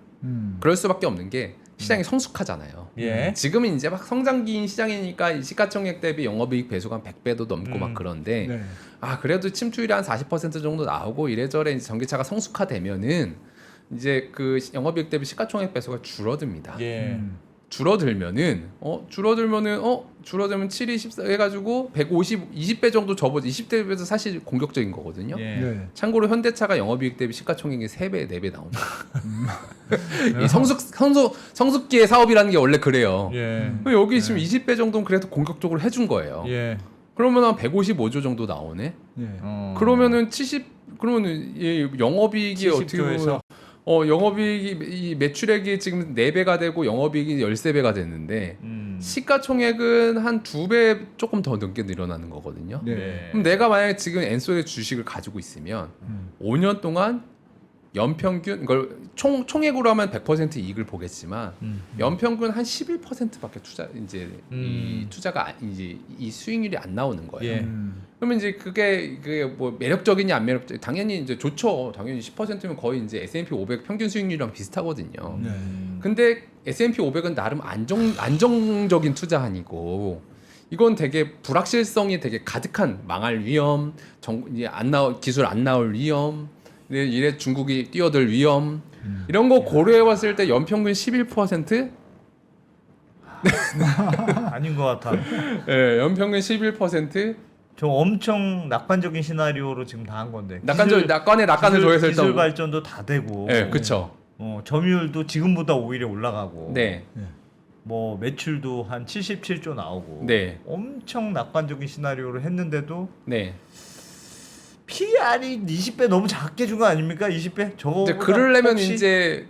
그럴 수밖에 없는 게 시장이 성숙하잖아요. 예. 지금은 이제 막 성장기인 시장이니까 이 시가총액 대비 영업이익 배수가 한 100배도 넘고 막 그런데 네. 그래도 침투율이 한 40% 정도 나오고 이래저래 이제 전기차가 성숙화되면은 이제 그 영업이익 대비 시가총액 배수가 줄어듭니다. 예. 줄어들면은 7이 14 해가지고 20배 정도 접어지 20대에서 사실 공격적인 거거든요. 예. 네. 참고로 현대차가 영업이익 대비 시가총액이 3배, 4배 나옵니다. 이 성숙기의 사업이라는 게 원래 그래요. 예. 여기 지금 20배 정도는 그래도 공격적으로 해준 거예요. 예. 그러면 한 155조 정도 나오네. 네. 그러면은 그러면 이 영업이익이 어떻게 보면 70조에서 영업이익이 이 매출액이 지금 4배가 되고 영업이익이 13배가 됐는데 시가총액은 한 2배 조금 더 넘게 늘어나는 거거든요. 네. 그럼 내가 만약에 지금 엔솔의 주식을 가지고 있으면 5년 동안 연평균 이걸 총액으로 하면 100% 이익을 보겠지만 연평균 한 11%밖에 이 투자가 이제 이 수익률이 안 나오는 거예요. 예. 그러면 이제 그게 뭐 매력적이냐 안 매력적 당연히 이제 좋죠. 당연히 10%면 거의 이제 S&P 500 평균 수익률이랑 비슷하거든요. 네. 근데 S&P 500은 나름 안정적인 투자한이고 이건 되게 불확실성이 되게 가득한 망할 위험, 이제 기술 안 나올 위험, 이래 중국이 뛰어들 위험 이런 거 고려해봤을 때 연평균 11%? 아닌 것 같아. 예, 연평균 11%? 저 엄청 낙관적인 시나리오로 지금 다 한 건데. 낙관을 기술 좋아해서 기술 일단 발전도 다 되고. 예, 그쵸. 점유율도 지금보다 오히려 올라가고. 네, 뭐 매출도 한 77조 나오고. 네, 엄청 낙관적인 시나리오를 했는데도 네. PR이 20배 너무 작게 준 거 아닙니까? 20배? 저거 이제 그러려면 이제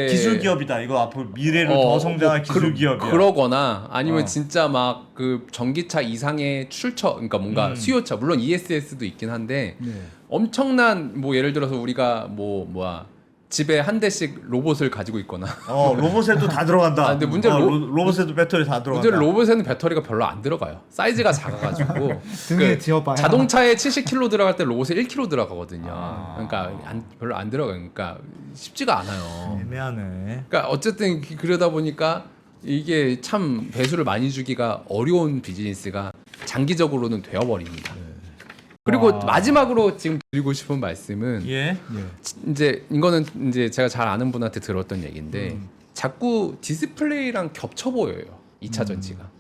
기술 기업이다. 이거 앞으로 미래로 더 성장할 기술 기업이야. 그러거나 아니면 진짜 막 그 전기차 이상의 그러니까 뭔가 수요차 물론 ESS도 있긴 한데 네. 엄청난 뭐 예를 들어서 우리가 집에 한 대씩 로봇을 가지고 있거나 로봇에도 다 들어간다. 근데 문제는 로봇에도 배터리 다 들어간다. 문제는 로봇에는 배터리가 별로 안 들어가요. 사이즈가 작아가지고 등에 지어봐야 자동차에 70kg 들어갈 때 로봇에 1kg 들어가거든요. 아. 그러니까 별로 안 들어가요. 그러니까 쉽지가 않아요. 애매하네. 그러니까 어쨌든 그러다 보니까 이게 참 배수를 많이 주기가 어려운 비즈니스가 장기적으로는 되어버립니다. 그리고 와. 마지막으로 지금 드리고 싶은 말씀은 예. 이제 이거는 이제 제가 잘 아는 분한테 들었던 얘기인데 자꾸 디스플레이랑 겹쳐 보여요. 2차 전지가.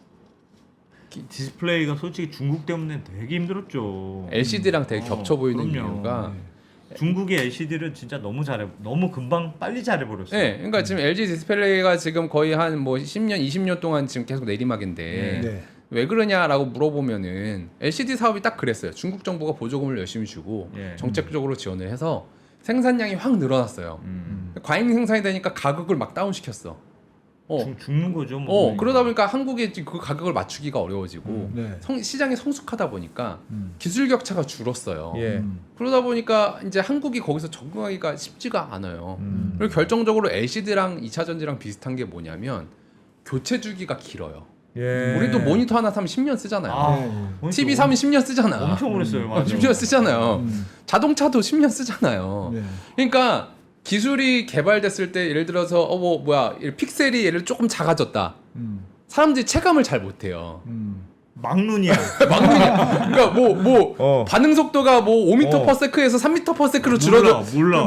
디스플레이가 솔직히 중국 때문에 되게 힘들었죠. LCD랑 되게 겹쳐 보이는 그럼요. 이유가 중국의 LCD를 진짜 너무 금방 빨리 잘해버렸어요. 네, 그러니까 지금 LG 디스플레이가 지금 거의 한 뭐 10년, 20년 동안 지금 계속 내리막인데 네. 왜 그러냐라고 물어보면은 LCD 사업이 딱 그랬어요. 중국 정부가 보조금을 열심히 주고 예. 정책적으로 지원을 해서 생산량이 확 늘어났어요. 과잉 생산이 되니까 가격을 막 다운시켰어. 죽는 거죠. 뭐. 그러다 보니까 한국이 그 가격을 맞추기가 어려워지고 네. 시장이 성숙하다 보니까 기술 격차가 줄었어요. 예. 그러다 보니까 이제 한국이 거기서 적응하기가 쉽지가 않아요. 그리고 결정적으로 LCD랑 2차 전지랑 비슷한 게 뭐냐면 교체 주기가 길어요. 예. 우리도 모니터 하나 사면 10년 쓰잖아요. 모니터 TV 사면 10년 쓰잖아. 엄청 오래 써요. 맞아. 10년 쓰잖아요. 자동차도 10년 쓰잖아요. 네. 그러니까 기술이 개발됐을 때 예를 들어서 픽셀이 예를 조금 작아졌다. 사람들이 체감을 잘 못해요. 막눈이야. 그러니까 반응 속도가 5m/s에서 3m/s로 줄어들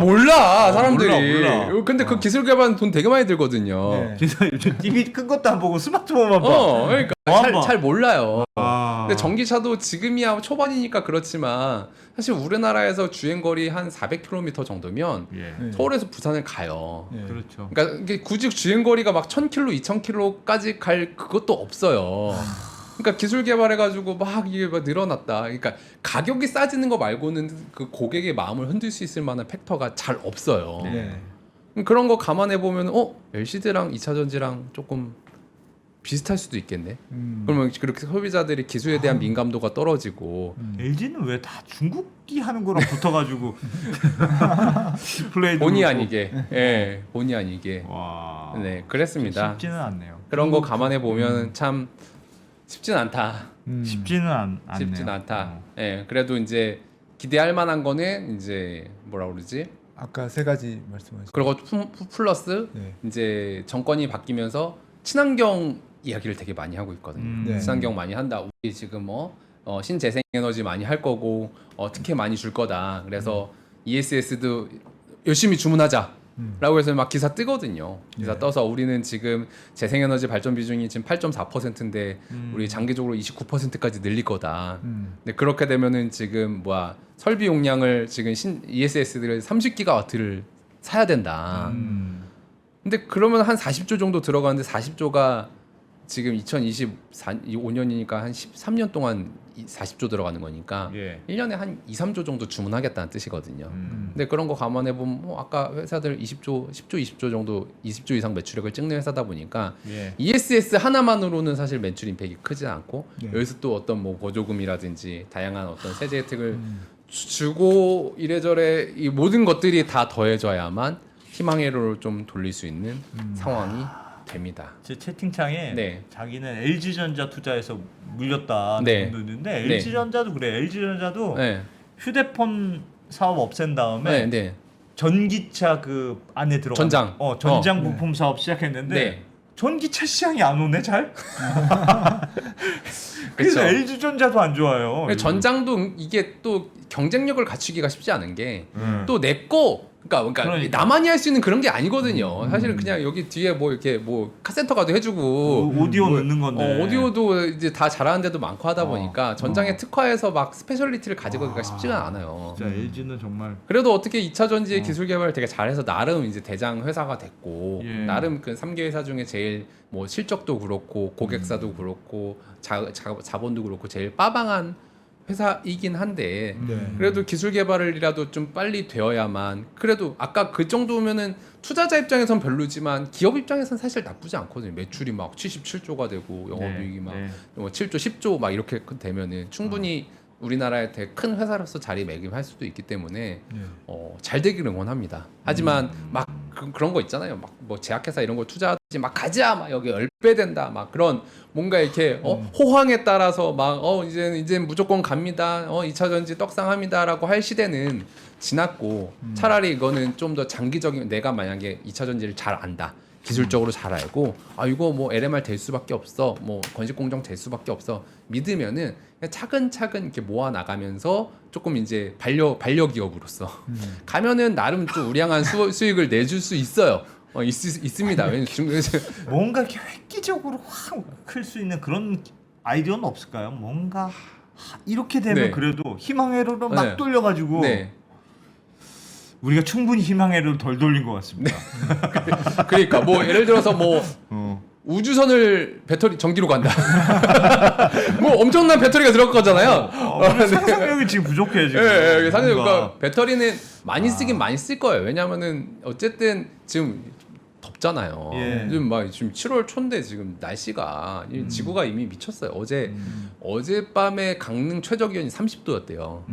몰라 사람들이. 몰라. 근데 그 기술 개발은 돈 되게 많이 들거든요. 네. 진짜 요즘 TV 큰 것도 안 보고 스마트폰만 봐. 그러니까 잘 몰라요. 아. 근데 전기차도 지금이야 초반이니까 그렇지만 사실 우리나라에서 주행 거리 한 400km 정도면 예. 서울에서 부산을 가요. 네. 그렇죠. 그러니까 이게 굳이 주행 거리가 막 1000km, 2000km까지 갈 그것도 없어요. 그러니까 기술 개발해가지고 막 이게 막 늘어났다. 그러니까 가격이 싸지는 거 말고는 그 고객의 마음을 흔들 수 있을 만한 팩터가 잘 없어요. 네. 그런 거 감안해 보면 LCD랑 2차 전지랑 조금 비슷할 수도 있겠네. 그러면 그렇게 소비자들이 기술에 대한 민감도가 떨어지고 LG는 왜 다 중국이 하는 거랑 붙어가지고 디스플레이도 본의 그렇고. 아니게, 예, 본의 아니게, 와. 네, 그랬습니다. 쉽지는 않네요. 그런 거 감안해 보면 참 쉽진 않다. 쉽지는 않네요. 쉽진 않다. 예, 그래도 이제 기대할 만한 거는 이제 뭐라 그러지? 아까 세 가지 말씀하셨죠. 그리고 플러스 네. 이제 정권이 바뀌면서 친환경 이야기를 되게 많이 하고 있거든요. 네. 친환경 많이 한다. 우리 지금 신재생 에너지 많이 할 거고 특혜 많이 줄 거다. 그래서 ESS도 열심히 주문하자. 라고 해서 막 기사 뜨거든요. 기사 네. 떠서 우리는 지금 재생에너지 발전 비중이 지금 8.4%인데 우리 장기적으로 29%까지 늘릴 거다. 근데 그렇게 되면은 지금 설비 용량을 지금 ESS들을 30기가와트를 사야 된다. 근데 그러면 한 40조 정도 들어가는데 40조가 지금 2025년이니까 한 13년 동안 40조 들어가는 거니까 예. 1년에 한 2, 3조 정도 주문하겠다는 뜻이거든요. 근데 그런 거 감안해 보면 뭐 아까 회사들 10조, 20조 정도 20조 이상 매출액을 찍는 회사다 보니까 예. ESS 하나만으로는 사실 매출 임팩이 크지 않고 네. 여기서 또 어떤 뭐 보조금이라든지 다양한 어떤 세제 혜택을 주고 이래저래 이 모든 것들이 다 더해져야만 희망회로를 좀 돌릴 수 있는 상황이 됩니다. 제 채팅창에 네. 자기는 LG전자 투자해서 물렸다 네. 분도 있는데 네. LG전자도 그래. LG전자도 네. 휴대폰 사업 없앤 다음에 네, 네. 전기차 그 안에 들어가 전장. 전장 부품 사업 시작했는데 네. 전기차 시장이 안 오네 잘. 그쵸. 그래서 LG전자도 안 좋아요. 근데 전장도 이게 또 경쟁력을 갖추기가 쉽지 않은 게 또 내 거 그러니까 그러니까. 나만이 할 수 있는 그런 게 아니거든요. 사실은 그냥 여기 뒤에 뭐 이렇게 뭐 카센터 가도 해주고 오디오 넣는 건데. 오디오도 이제 다 잘하는 데도 많고 하다 어. 보니까 전장에 특화해서 막 스페셜리티를 가져가기가 쉽지가 않아요. 진짜 LG는 정말 그래도 어떻게 2차 전지의 기술 개발을 되게 잘해서 나름 이제 대장 회사가 됐고 예. 나름 그 3개 회사 중에 제일 뭐 실적도 그렇고 고객사도 그렇고 자본도 그렇고 제일 빠방한 회사이긴 한데 네. 그래도 기술 개발이라도 좀 빨리 되어야만 그래도 아까 그 정도면은 투자자 입장에선 별로지만 기업 입장에선 사실 나쁘지 않거든요. 매출이 막 77조가 되고 영업이익이 막 네. 뭐 7조, 10조 막 이렇게 되면은 충분히 우리나라의 되게 큰 회사로서 자리매김할 수도 있기 때문에 네. 잘 되기를 원합니다. 하지만 막 그런 거 있잖아요. 막 뭐 제약회사 이런 거 투자하지 막 가자 막 여기 10배 된다 막 그런 뭔가 이렇게 호황에 따라서 막 이제 무조건 갑니다. 2차 전지 떡상합니다라고 할 시대는 지났고 차라리 이거는 좀 더 장기적인 내가 만약에 2차 전지를 잘 안다. 기술적으로 잘 알고 이거 뭐 LMR 될 수밖에 없어 뭐 건식공정 될 수밖에 없어 믿으면은 그냥 차근차근 이렇게 모아 나가면서 조금 이제 반려기업으로서 가면은 나름 좀 우량한 수익을 내줄 수 있어요. 있습니다. 왜냐면 뭔가 이렇게 획기적으로 확 클 수 있는 그런 아이디어는 없을까요? 뭔가 이렇게 되면 네. 그래도 희망회로로 막 네. 돌려가지고 네. 우리가 충분히 희망회로를 덜 돌린 것 같습니다. 그러니까 뭐 예를 들어서 뭐 어. 우주선을 배터리 전기로 간다. 뭐 엄청난 배터리가 들어갈 거잖아요. 상상력이 지금 부족해 지금. 예, 상당히 뭔가. 그러니까 배터리는 많이 쓰긴 많이 쓸 거예요. 왜냐면은 어쨌든 지금 덥잖아요. 예. 지금 막 지금 7월 초인데 지금 날씨가 지구가 이미 미쳤어요. 어젯밤에 강릉 최저 기온이 30도였대요.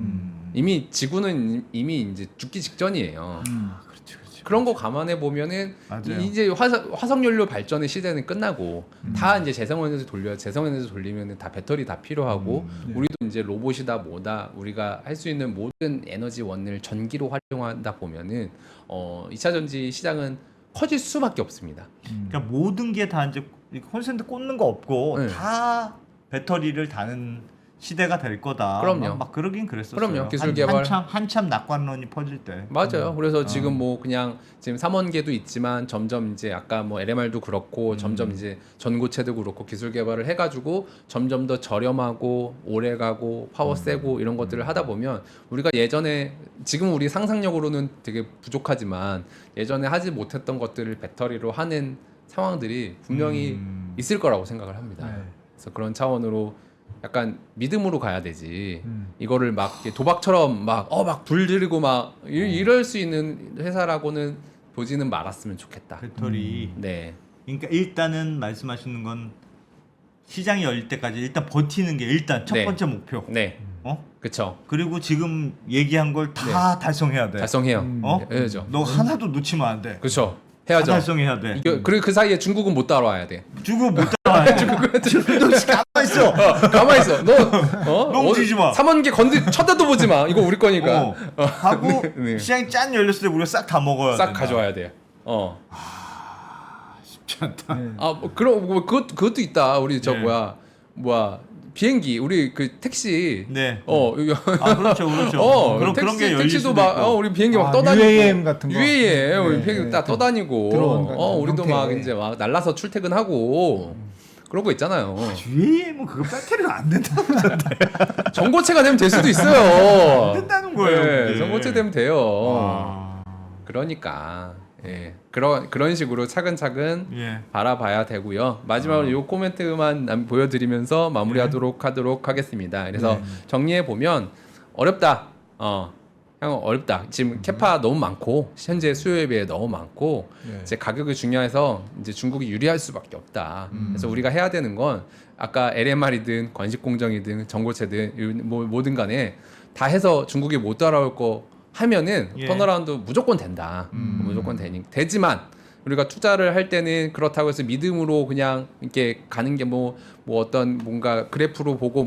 이미 지구는 이미 이제 죽기 직전이에요. 그렇지. 그런 거 감안해 보면은 맞아요. 이제 화석 연료 발전의 시대는 끝나고 다 이제 재생에너지 돌리면은 다 배터리 다 필요하고 우리도 이제 로봇이다 뭐다 우리가 할 수 있는 모든 에너지원을 전기로 활용한다 보면은 2차 전지 시장은 커질 수밖에 없습니다. 그러니까 모든 게 다 이제 콘센트 꽂는 거 없고 네. 다 배터리를 다는 시대가 될 거다. 그럼요. 막 그러긴 그랬었어요. 그럼요. 기술 개발. 한참 낙관론이 퍼질 때. 맞아요. 그래서 지금 뭐 그냥 지금 3원계도 있지만 점점 이제 아까 뭐 LMR도 그렇고 점점 이제 전고체도 그렇고 기술 개발을 해가지고 점점 더 저렴하고 오래가고 파워 세고 이런 것들을 하다 보면 우리가 예전에 지금 우리 상상력으로는 되게 부족하지만 예전에 하지 못했던 것들을 배터리로 하는 상황들이 분명히 있을 거라고 생각을 합니다. 네. 그래서 그런 차원으로 약간 믿음으로 가야 되지. 이거를 막 이렇게 도박처럼 막 불 지르고 막 이럴 수 있는 회사라고는 보지는 말았으면 좋겠다. 배터리. 네. 그러니까 일단은 말씀하시는 건 시장이 열릴 때까지 일단 버티는 게 일단 첫 네. 번째 목표. 네. 그쵸. 그리고 지금 얘기한 걸 다 달성해야 돼. 달성해요. 해야죠. 너 하나도 놓치면 안 돼. 그쵸. 다 해야죠. 달성해야 돼. 그리고 그 사이에 중국은 못 따라와야 돼. 주고 못 따라와. 너 가만 있어. 가만히 있어. 너무 뛰지 마. 3원계 쳐다도 보지 마. 이거 우리 거니까. 하고 네. 시장이 짠 열렸을 때 우리가 싹 다 먹어야 싹 된다. 가져와야 돼. 쉽지 않다. 그럼 그것도 있다. 우리 네. 뭐야 비행기 우리 그 택시. 네. 그렇죠. 그런 게 열릴 택시도 수도 막 있고. 우리 비행기 막 떠다니고 UAM 같은 거. UAM 우리 네, 비행기 네. 딱 떠다니고 드론 같은 우리도 형태. 막 이제 막 날라서 출퇴근하고 그런 거 있잖아요. UAM은 그거 배터리가 안 된다는 전고체가 되면 될 수도 있어요. 된다는 거예요. 네, 그게. 전고체 되면 돼요. 와. 그러니까 그런 식으로 차근차근 예. 바라봐야 되고요. 마지막으로 요 코멘트만 보여드리면서 마무리하도록 하도록 하겠습니다. 그래서 정리해 보면 어렵다. 어렵다. 지금 캐파 너무 많고 현재 수요에 비해 너무 많고 이제 가격이 중요해서 이제 중국이 유리할 수밖에 없다. 그래서 우리가 해야 되는 건 아까 LMR이든 관식공정이든 전고체든 뭐든 간에 다 해서 중국이 못 따라올 거 하면은 턴어라운드 무조건 된다. 무조건 되지만 우리가 투자를 할 때는 그렇다고 해서 믿음으로 그냥 이렇게 가는 게 뭐 어떤 뭔가 그래프로 보고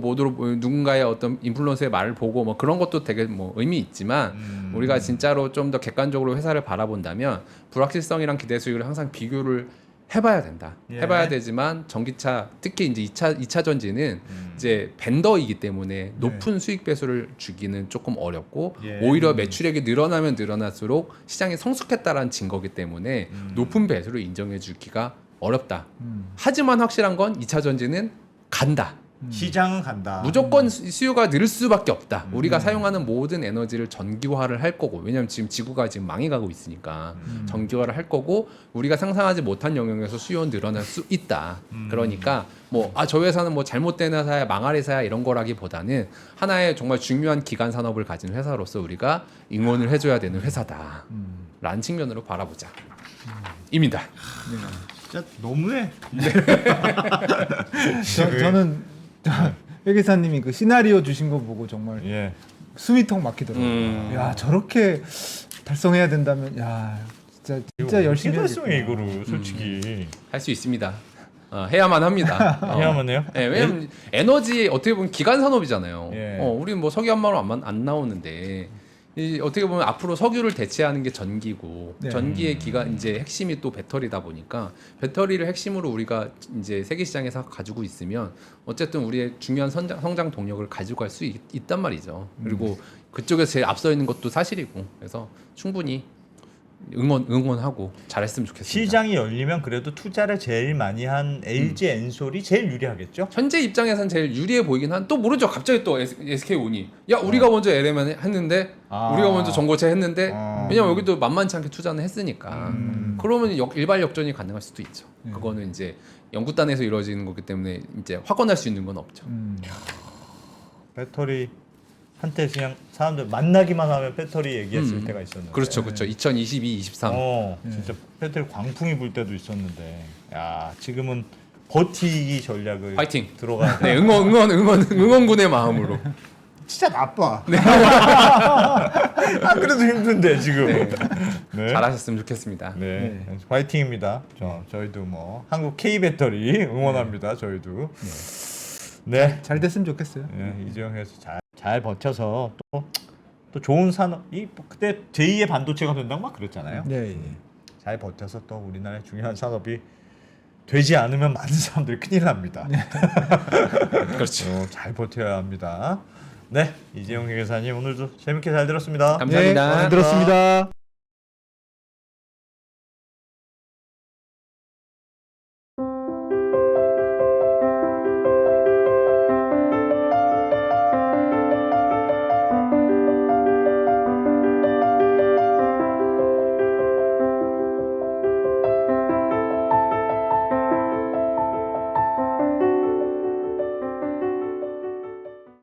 누군가의 어떤 인플루언서의 말을 보고 뭐 그런 것도 되게 뭐 의미 있지만 우리가 진짜로 좀 더 객관적으로 회사를 바라본다면 불확실성이랑 기대 수익을 항상 비교를 해봐야 된다. 해봐야 되지만 전기차 특히 이제 2차 전지는 이제 벤더이기 때문에 높은 수익 배수를 주기는 조금 어렵고 오히려 매출액이 늘어나면 늘어날수록 시장이 성숙했다라는 증거기 때문에 높은 배수를 인정해 주기가 어렵다. 하지만 확실한 건 2차 전지는 간다. 시장은 간다. 무조건 수요가 늘 수밖에 없다. 우리가 사용하는 모든 에너지를 전기화를 할 거고, 왜냐하면 지금 지구가 지금 망해가고 있으니까 전기화를 할 거고, 우리가 상상하지 못한 영역에서 수요는 늘어날 수 있다. 그러니까 저 회사는 뭐 잘못된 회사야, 망할 회사야 이런 거라기보다는 하나의 정말 중요한 기간 산업을 가진 회사로서 우리가 응원을 해줘야 되는 회사다. 라는 측면으로 바라보자. 입니다. 진짜 너무해. 저는 회계사님이 그 시나리오 주신 거 보고 정말 숨이 턱 막히더라고요. 야 저렇게 달성해야 된다면 야 진짜 열심히 달성해 이거를 솔직히 할 수 있습니다. 해야만 합니다. 해야만 해요? 네, 왜냐면 에너지 어떻게 보면 기간 산업이잖아요. 예. 우리 뭐 석유 한 마로 안 나오는데 어떻게 보면 앞으로 석유를 대체하는 게 전기고 전기의 기간 이제 핵심이 또 배터리다 보니까 배터리를 핵심으로 우리가 이제 세계 시장에서 가지고 있으면 어쨌든 우리의 중요한 성장 동력을 가지고 갈 수 있단 말이죠. 그리고 그쪽에서 제일 앞서 있는 것도 사실이고 그래서 충분히 응원하고 잘했으면 좋겠습니다. 시장이 열리면 그래도 투자를 제일 많이 한 LG 엔솔이 제일 유리하겠죠? 현재 입장에선 제일 유리해 보이긴 한 또 모르죠. 갑자기 또 SK온이 야 우리가 먼저 LMN 했는데 우리가 먼저 전고체 했는데 왜냐면 여기도 만만치 않게 투자는 했으니까 그러면 일발 역전이 가능할 수도 있죠. 그거는 이제 연구단에서 이루어지는 거기 때문에 이제 확언할 수 있는 건 없죠. 배터리 한때 그냥 사람들 만나기만 하면 배터리 얘기했을 때가 있었는데. 그렇죠. 2022, 23. 진짜 배터리 광풍이 불 때도 있었는데. 야 지금은 버티기 전략을 파이팅. 들어가야 돼. 네, 응원군의 마음으로. 진짜 나빠. 그래도 힘든데 지금. 네. 잘하셨으면 좋겠습니다. 네. 파이팅입니다. 저희도 뭐 한국 K 배터리 응원합니다. 저희도. 네. 잘 됐으면 좋겠어요. 이재용 회사 잘 버텨서 또 좋은 산업 그때 제2의 반도체가 된다고 막 그랬잖아요. 잘 버텨서 또 우리나라의 중요한 산업이 되지 않으면 많은 사람들이 큰일 납니다. 그렇죠. 잘 버텨야 합니다. 네, 이재용 회계사님 오늘도 재밌게 잘 들었습니다. 감사합니다. 잘 들었습니다.